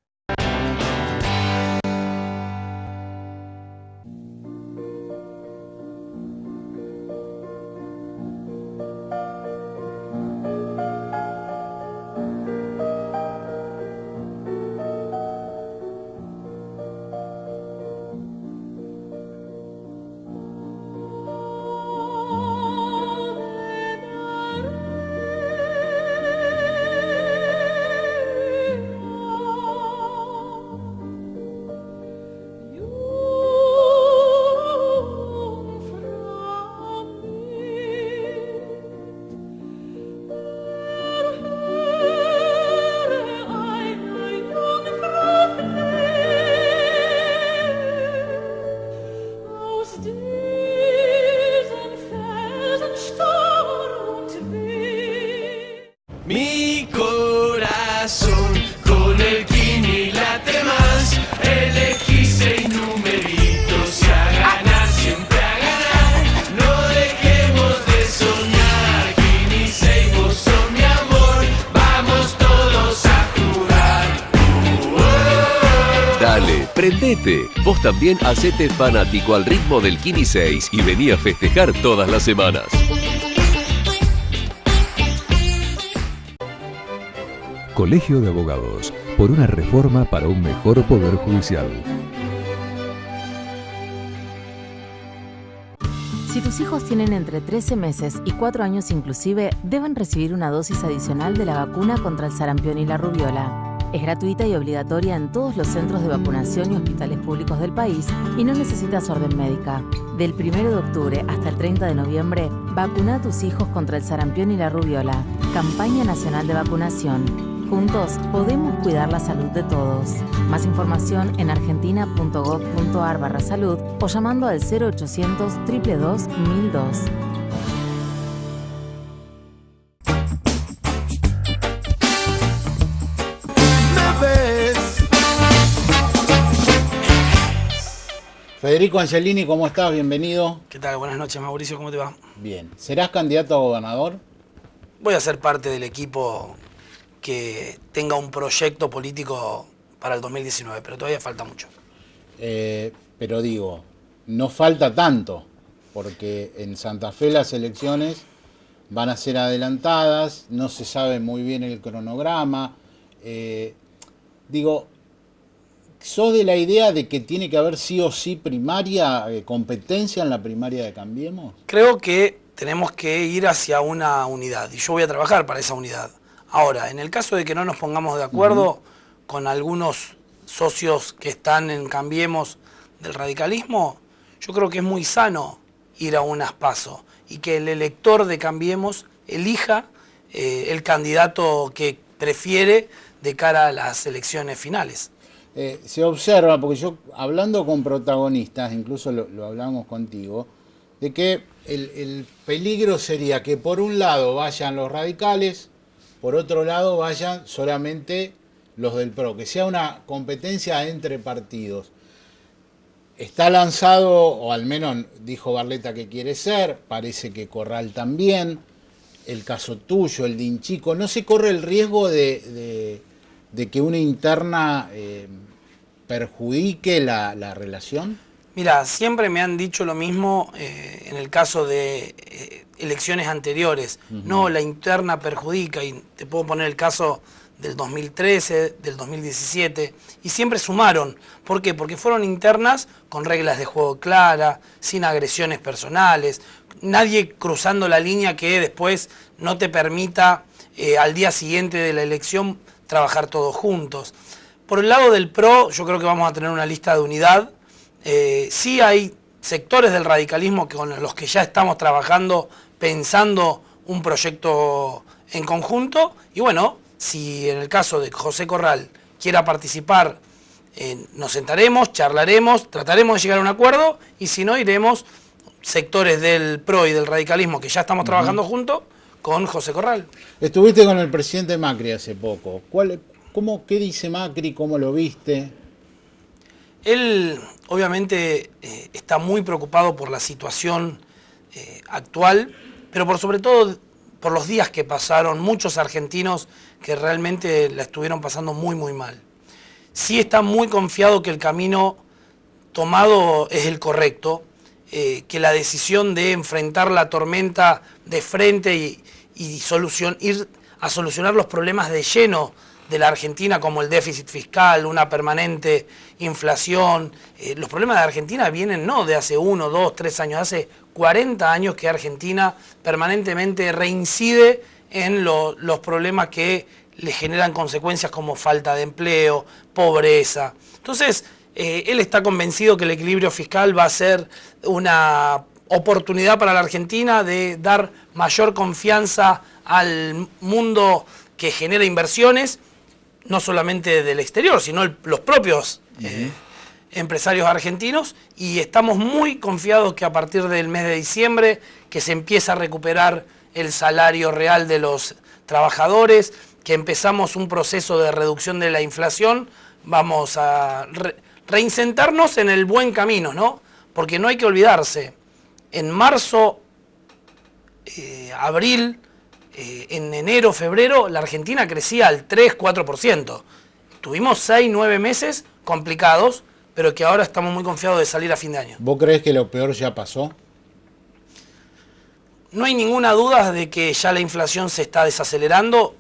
Mi corazón con el Kini late más. Elegí 6 numeritos y a ganar, siempre a ganar. No dejemos de soñar. Kini 6, vos sos mi amor. Vamos todos a jugar. Dale, prendete. Vos también hacete fanático al ritmo del Kini 6 y vení a festejar todas las semanas. Colegio de Abogados, por una reforma para un mejor poder judicial. Si tus hijos tienen entre 13 meses y 4 años inclusive, deben recibir una dosis adicional de la vacuna contra el sarampión y la rubiola. Es gratuita y obligatoria en todos los centros de vacunación y hospitales públicos del país y no necesitas orden médica. Del 1 de octubre hasta el 30 de noviembre, vacuna a tus hijos contra el sarampión y la rubiola. Campaña Nacional de Vacunación. Juntos podemos cuidar la salud de todos. Más información en argentina.gov.ar/salud o llamando al 0800 222 1002. Federico Angelini, ¿cómo estás? Bienvenido. ¿Qué tal? Buenas noches, Mauricio, ¿cómo te va? Bien. ¿Serás candidato a gobernador? Voy a ser parte del equipo que tenga un proyecto político para el 2019, pero todavía falta mucho. Pero digo, no falta tanto, porque en Santa Fe las elecciones van a ser adelantadas, no se sabe muy bien el cronograma. Digo, ¿sos de la idea de que tiene que haber sí o sí primaria, competencia en la primaria de Cambiemos? Creo que tenemos que ir hacia una unidad y yo voy a trabajar para esa unidad. Ahora, en el caso de que no nos pongamos de acuerdo con algunos socios que están en Cambiemos del radicalismo, yo creo que es muy sano ir a unas PASO y que el elector de Cambiemos elija el candidato que prefiere de cara a las elecciones finales. Se observa, porque yo hablando con protagonistas, incluso lo hablamos contigo, de que el peligro sería que por un lado vayan los radicales, por otro lado vayan solamente los del PRO, que sea una competencia entre partidos. Está lanzado, o al menos dijo Barletta que quiere ser, parece que Corral también. el caso tuyo, el de Inchico, ¿no se corre el riesgo de que una interna perjudique la relación? Mira, siempre me han dicho lo mismo en el caso de elecciones anteriores. No, la interna perjudica, y te puedo poner el caso del 2013, del 2017, y siempre sumaron. ¿Por qué? Porque fueron internas con reglas de juego claras, sin agresiones personales, nadie cruzando la línea que después no te permita al día siguiente de la elección trabajar todos juntos. Por el lado del PRO, yo creo que vamos a tener una lista de unidad. Sí hay sectores del radicalismo con los que ya estamos trabajando, pensando un proyecto en conjunto, y bueno, si en el caso de José Corral quiera participar, nos sentaremos, charlaremos, trataremos de llegar a un acuerdo, y si no, iremos sectores del PRO y del radicalismo que ya estamos trabajando juntos con José Corral. Estuviste con el presidente Macri hace poco. ¿Qué dice Macri? ¿Cómo lo viste? Él obviamente está muy preocupado por la situación actual, pero por sobre todo por los días que pasaron, muchos argentinos que realmente la estuvieron pasando muy muy mal. Sí está muy confiado que el camino tomado es el correcto, que la decisión de enfrentar la tormenta de frente y ir a solucionar los problemas de lleno de la Argentina, como el déficit fiscal, una permanente inflación. Los problemas de Argentina vienen no de hace 1, 2, 3 años, hace 40 años que Argentina permanentemente reincide en los problemas que le generan consecuencias como falta de empleo, pobreza. Entonces, él está convencido que el equilibrio fiscal va a ser una oportunidad para la Argentina de dar mayor confianza al mundo que genera inversiones, no solamente del exterior, sino los propios empresarios argentinos, y estamos muy confiados que a partir del mes de diciembre, que se empieza a recuperar el salario real de los trabajadores, que empezamos un proceso de reducción de la inflación, vamos a reinsentarnos en el buen camino, ¿no? Porque no hay que olvidarse, en marzo, abril, en enero, febrero, la Argentina crecía al 3-4%. Tuvimos 6-9 meses complicados, pero que ahora estamos muy confiados de salir a fin de año. ¿Vos creés que lo peor ya pasó? No hay ninguna duda de que ya la inflación se está desacelerando,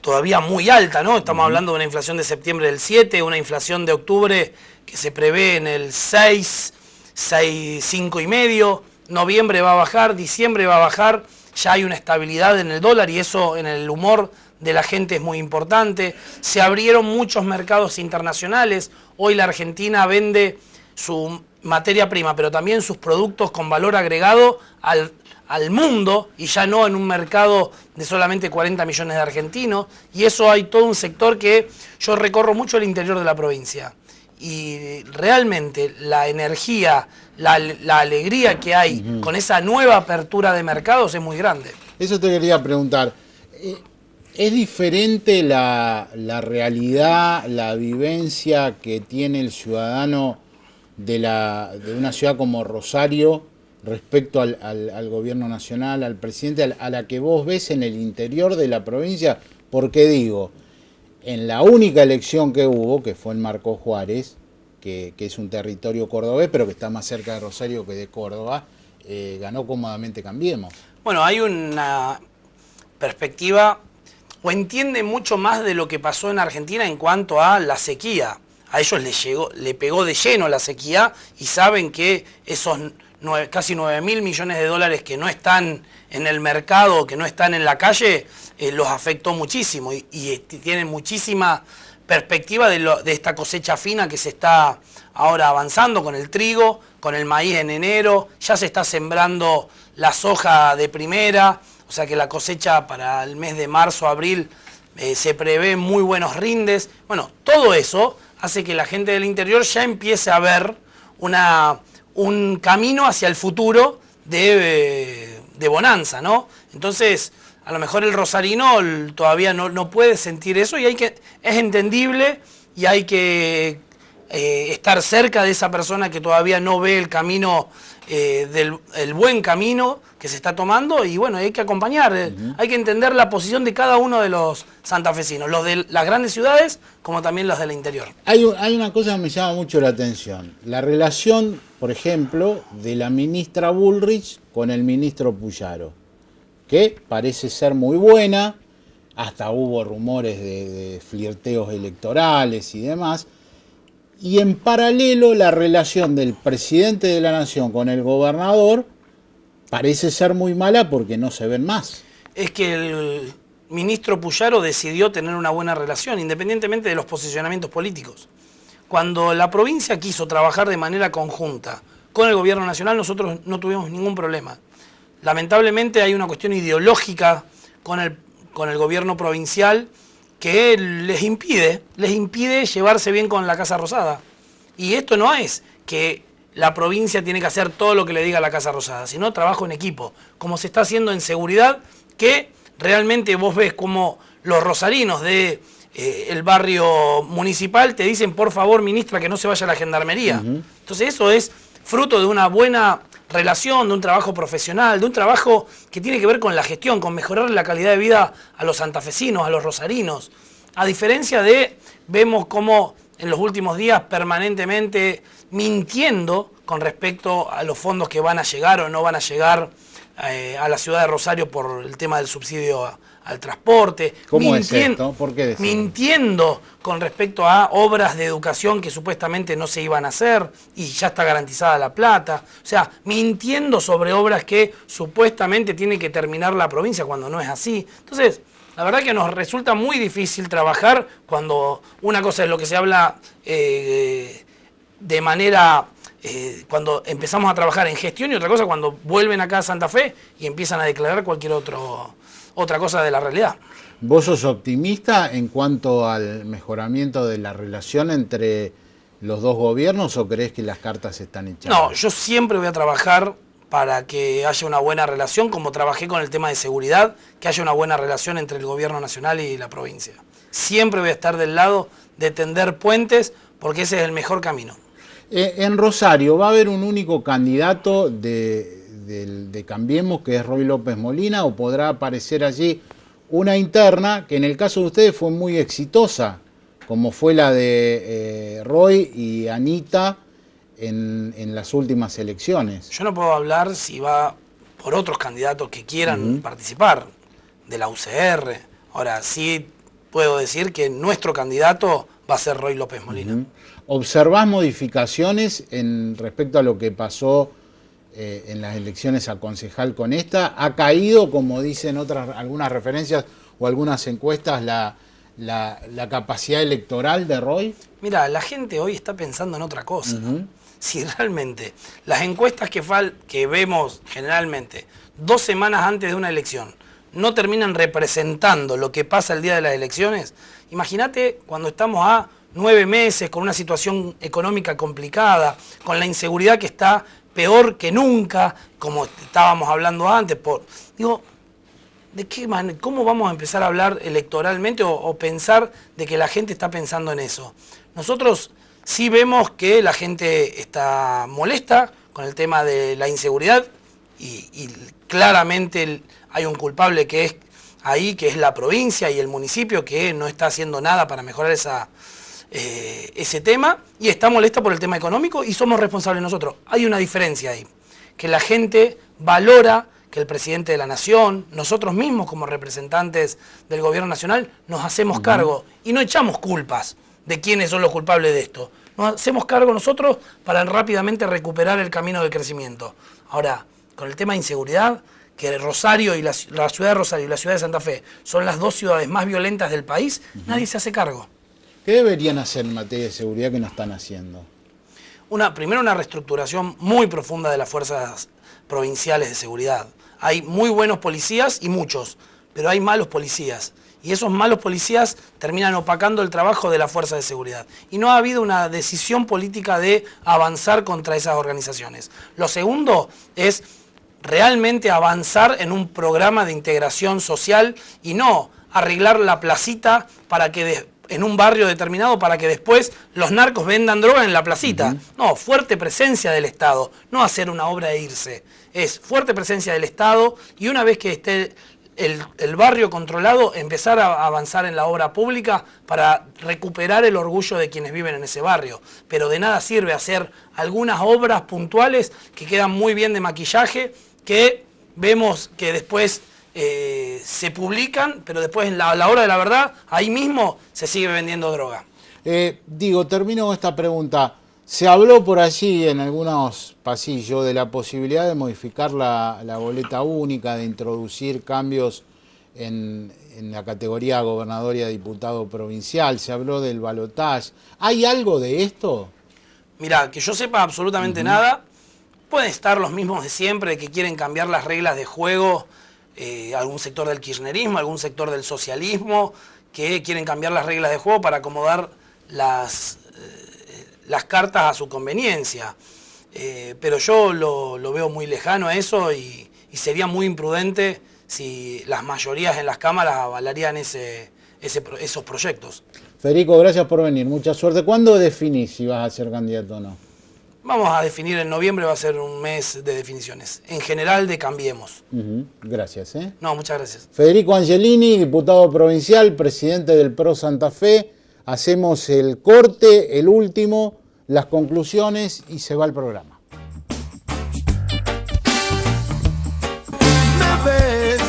todavía muy alta, ¿no? Estamos hablando de una inflación de septiembre del 7, una inflación de octubre que se prevé en el 6, 5,5, noviembre va a bajar, diciembre va a bajar, ya hay una estabilidad en el dólar y eso en el humor de la gente es muy importante. Se abrieron muchos mercados internacionales, hoy la Argentina vende su materia prima, pero también sus productos con valor agregado al mundo, y ya no en un mercado de solamente 40 millones de argentinos, y eso hay todo un sector que yo recorro mucho el interior de la provincia, y realmente la energía, la alegría que hay con esa nueva apertura de mercados es muy grande. Eso te quería preguntar. ¿Es diferente la realidad, la vivencia que tiene el ciudadano de una ciudad como Rosario respecto al gobierno nacional, al presidente, a la que vos ves en el interior de la provincia? Porque digo, en la única elección que hubo, que fue en Marcos Juárez, que es un territorio cordobés, pero que está más cerca de Rosario que de Córdoba, ganó cómodamente Cambiemos. Bueno, hay una perspectiva, o entiende mucho más de lo que pasó en Argentina en cuanto a la sequía. A ellos le pegó de lleno la sequía y saben que esos casi 9.000 millones de dólares que no están en el mercado, que no están en la calle, los afectó muchísimo y tienen muchísima perspectiva de esta cosecha fina que se está ahora avanzando con el trigo, con el maíz en enero, ya se está sembrando la soja de primera, o sea que la cosecha para el mes de marzo, abril, se prevé muy buenos rindes. Bueno, todo eso hace que la gente del interior ya empiece a ver un camino hacia el futuro de bonanza, ¿no? Entonces, a lo mejor el rosarino todavía no puede sentir eso y es entendible y hay que estar cerca de esa persona que todavía no ve el camino el buen camino que se está tomando y bueno, hay que acompañar, hay que entender la posición de cada uno de los santafesinos, los de las grandes ciudades como también los del interior. Hay una cosa que me llama mucho la atención, la relación, por ejemplo, de la ministra Bullrich con el ministro Puyaro, que parece ser muy buena, hasta hubo rumores de flirteos electorales y demás. Y en paralelo la relación del presidente de la nación con el gobernador parece ser muy mala porque no se ven más. Es que el ministro Puyaro decidió tener una buena relación, independientemente de los posicionamientos políticos. Cuando la provincia quiso trabajar de manera conjunta con el gobierno nacional, nosotros no tuvimos ningún problema. Lamentablemente hay una cuestión ideológica con el gobierno provincial que les impide llevarse bien con la Casa Rosada. Y esto no es que la provincia tiene que hacer todo lo que le diga la Casa Rosada, sino trabajo en equipo, como se está haciendo en seguridad, que realmente vos ves como los rosarinos de el barrio municipal te dicen, por favor, ministra, que no se vaya a la gendarmería. Entonces eso es fruto de una buena relación, de un trabajo profesional, de un trabajo que tiene que ver con la gestión, con mejorar la calidad de vida a los santafesinos, a los rosarinos. A diferencia de, vemos cómo en los últimos días permanentemente mintiendo con respecto a los fondos que van a llegar o no van a llegar a la ciudad de Rosario por el tema del subsidio al transporte. ¿Cómo es esto? ¿Por qué decirlo? Mintiendo con respecto a obras de educación que supuestamente no se iban a hacer y ya está garantizada la plata. O sea, mintiendo sobre obras que supuestamente tiene que terminar la provincia cuando no es así. Entonces, la verdad que nos resulta muy difícil trabajar cuando una cosa es lo que se habla de manera... cuando empezamos a trabajar en gestión y otra cosa cuando vuelven acá a Santa Fe y empiezan a declarar cualquier otra cosa de la realidad. ¿Vos sos optimista en cuanto al mejoramiento de la relación entre los dos gobiernos o crees que las cartas están echadas? No, yo siempre voy a trabajar para que haya una buena relación, como trabajé con el tema de seguridad, que haya una buena relación entre el gobierno nacional y la provincia. Siempre voy a estar del lado de tender puentes porque ese es el mejor camino. En Rosario va a haber un único candidato de Cambiemos, que es Roy López Molina, o podrá aparecer allí una interna que en el caso de ustedes fue muy exitosa, como fue la de Roy y Anita en las últimas elecciones. Yo no puedo hablar si va por otros candidatos que quieran participar, de la UCR. Ahora, sí puedo decir que nuestro candidato va a ser Roy López Molina. ¿Observás modificaciones respecto a lo que pasó en las elecciones a concejal con esta? ¿Ha caído, como dicen algunas referencias o algunas encuestas, la capacidad electoral de Roy? Mira, la gente hoy está pensando en otra cosa. Si realmente las encuestas que vemos generalmente 2 semanas antes de una elección no terminan representando lo que pasa el día de las elecciones, imagínate cuando estamos a 9 meses con una situación económica complicada, con la inseguridad que está peor que nunca, como estábamos hablando antes. Digo, ¿de qué manera, cómo vamos a empezar a hablar electoralmente o pensar de que la gente está pensando en eso? Nosotros sí vemos que la gente está molesta con el tema de la inseguridad y claramente hay un culpable que es ahí, que es la provincia y el municipio, que no está haciendo nada para mejorar ese tema, y está molesta por el tema económico y somos responsables nosotros. Hay una diferencia ahí, que la gente valora que el presidente de la nación, nosotros mismos como representantes del gobierno nacional, nos hacemos cargo y no echamos culpas de quiénes son los culpables de esto. Nos hacemos cargo nosotros para rápidamente recuperar el camino del crecimiento. Ahora, con el tema de inseguridad, que Rosario y la ciudad de Rosario y la ciudad de Santa Fe son las 2 ciudades más violentas del país, nadie se hace cargo. ¿Qué deberían hacer en materia de seguridad que no están haciendo? Primero una reestructuración muy profunda de las fuerzas provinciales de seguridad. Hay muy buenos policías y muchos, pero hay malos policías. Y esos malos policías terminan opacando el trabajo de la fuerza de seguridad. Y no ha habido una decisión política de avanzar contra esas organizaciones. Lo segundo es realmente avanzar en un programa de integración social y no arreglar la placita para que en un barrio determinado para que después los narcos vendan droga en la placita. No, fuerte presencia del Estado, no hacer una obra e irse. Es fuerte presencia del Estado y una vez que esté el barrio controlado, empezar a avanzar en la obra pública para recuperar el orgullo de quienes viven en ese barrio. Pero de nada sirve hacer algunas obras puntuales que quedan muy bien de maquillaje, que vemos que después se publican, pero después en la hora de la verdad, ahí mismo se sigue vendiendo droga. Termino con esta pregunta. Se habló por allí en algunos pasillos de la posibilidad de modificar la boleta única, de introducir cambios en la categoría gobernador y a diputado provincial. Se habló del balotaje. ¿Hay algo de esto? Mirá, que yo sepa absolutamente nada. Pueden estar los mismos de siempre, que quieren cambiar las reglas de juego, algún sector del kirchnerismo, algún sector del socialismo, que quieren cambiar las reglas de juego para acomodar las cartas a su conveniencia. Pero yo lo veo muy lejano a eso y sería muy imprudente si las mayorías en las cámaras avalarían esos proyectos. Federico, gracias por venir. Mucha suerte. ¿Cuándo definís si vas a ser candidato o no? Vamos a definir en noviembre, va a ser un mes de definiciones. En general de Cambiemos. Gracias. No, muchas gracias. Federico Angelini, diputado provincial, presidente del PRO Santa Fe. Hacemos el corte, el último, las conclusiones y se va el programa. ¿Me ves?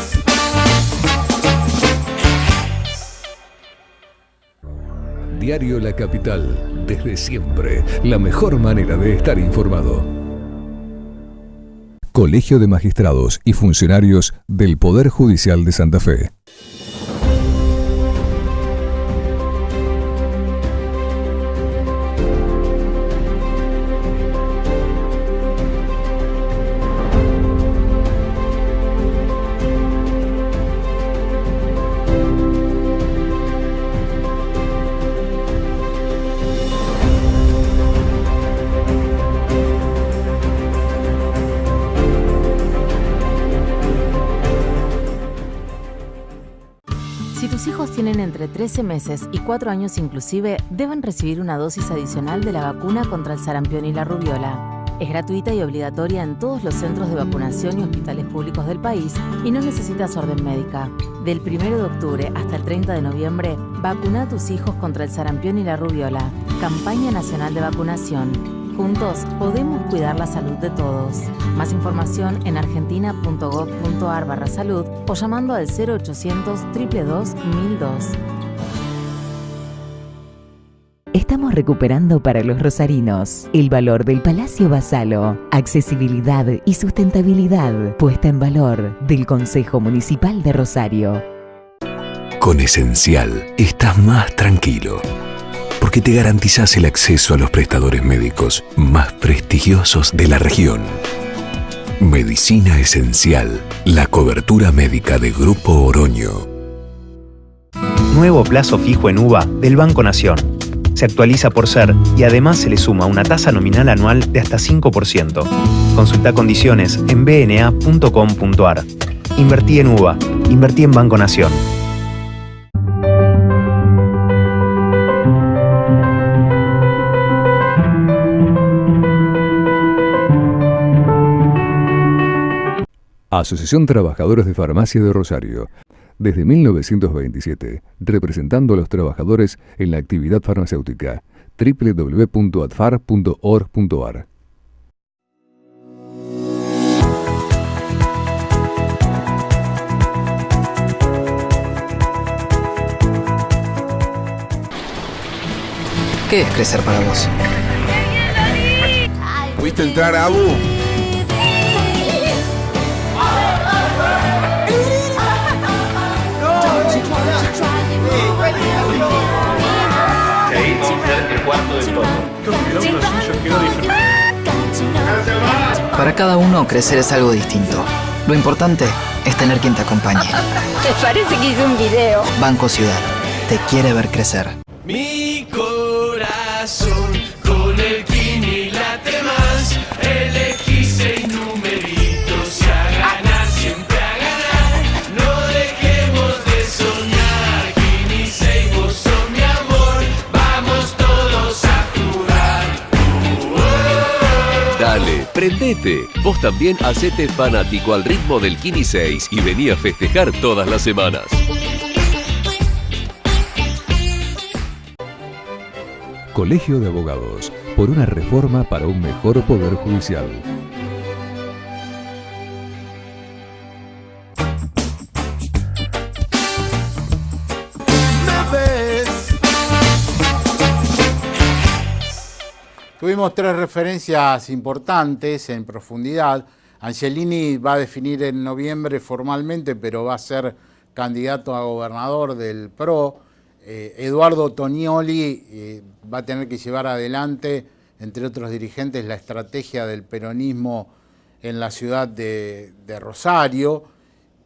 Diario La Capital, desde siempre, la mejor manera de estar informado. Colegio de Magistrados y Funcionarios del Poder Judicial de Santa Fe. Si tus hijos tienen entre 13 meses y 4 años inclusive, deben recibir una dosis adicional de la vacuna contra el sarampión y la rubiola. Es gratuita y obligatoria en todos los centros de vacunación y hospitales públicos del país y no necesitas orden médica. Del 1 de octubre hasta el 30 de noviembre, vacuna a tus hijos contra el sarampión y la rubiola. Campaña Nacional de Vacunación. Juntos podemos cuidar la salud de todos. Más información en argentina.gov.ar/salud o llamando al 0800 222 1002. Estamos recuperando para los rosarinos el valor del Palacio Basalo, accesibilidad y sustentabilidad puesta en valor del Consejo Municipal de Rosario. Con Esencial estás más tranquilo, porque te garantizás el acceso a los prestadores médicos más prestigiosos de la región. Medicina Esencial, la cobertura médica de Grupo Oroño. Nuevo plazo fijo en UVA del Banco Nación. Se actualiza por ser y además se le suma una tasa nominal anual de hasta 5%. Consulta condiciones en bna.com.ar. Invertí en UVA. Invertí en Banco Nación. Asociación Trabajadores de Farmacia de Rosario. Desde 1927, representando a los trabajadores en la actividad farmacéutica. www.adfar.org.ar. ¿Qué es crecer para vos? ¿Pudiste entrar, Abu? Y ahí vamos a hacer el cuarto del todo. Para cada uno, crecer es algo distinto. Lo importante es tener quien te acompañe. ¿Te parece que hice un video? Banco Ciudad. Te quiere ver crecer. Mi corazón con el Kini late más. Elegí 6 numeritos y a ganar, siempre a ganar. No dejemos de soñar. Kini 6, vos sos mi amor. Prendete, vos también hacete fanático al ritmo del Kini 6 y vení a festejar todas las semanas. Colegio de Abogados, por una reforma para un mejor poder judicial. Tuvimos 3 referencias importantes en profundidad. Angelini va a definir en noviembre formalmente, pero va a ser candidato a gobernador del PRO. Eduardo Tonioli va a tener que llevar adelante, entre otros dirigentes, la estrategia del peronismo en la ciudad de Rosario.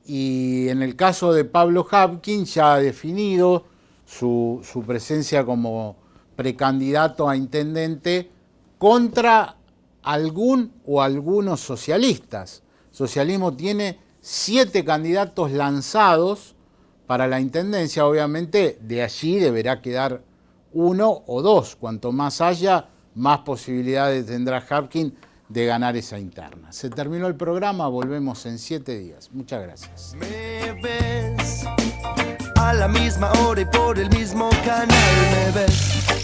Y en el caso de Pablo Habkin ya ha definido su presencia como precandidato a intendente contra algún o algunos socialistas. Socialismo tiene 7 candidatos lanzados para la intendencia. Obviamente de allí deberá quedar 1 o 2. Cuanto más haya, más posibilidades tendrá Habkin de ganar esa interna. Se terminó el programa, volvemos en 7 días. Muchas gracias. Me ves a la misma hora y por el mismo canal, me ves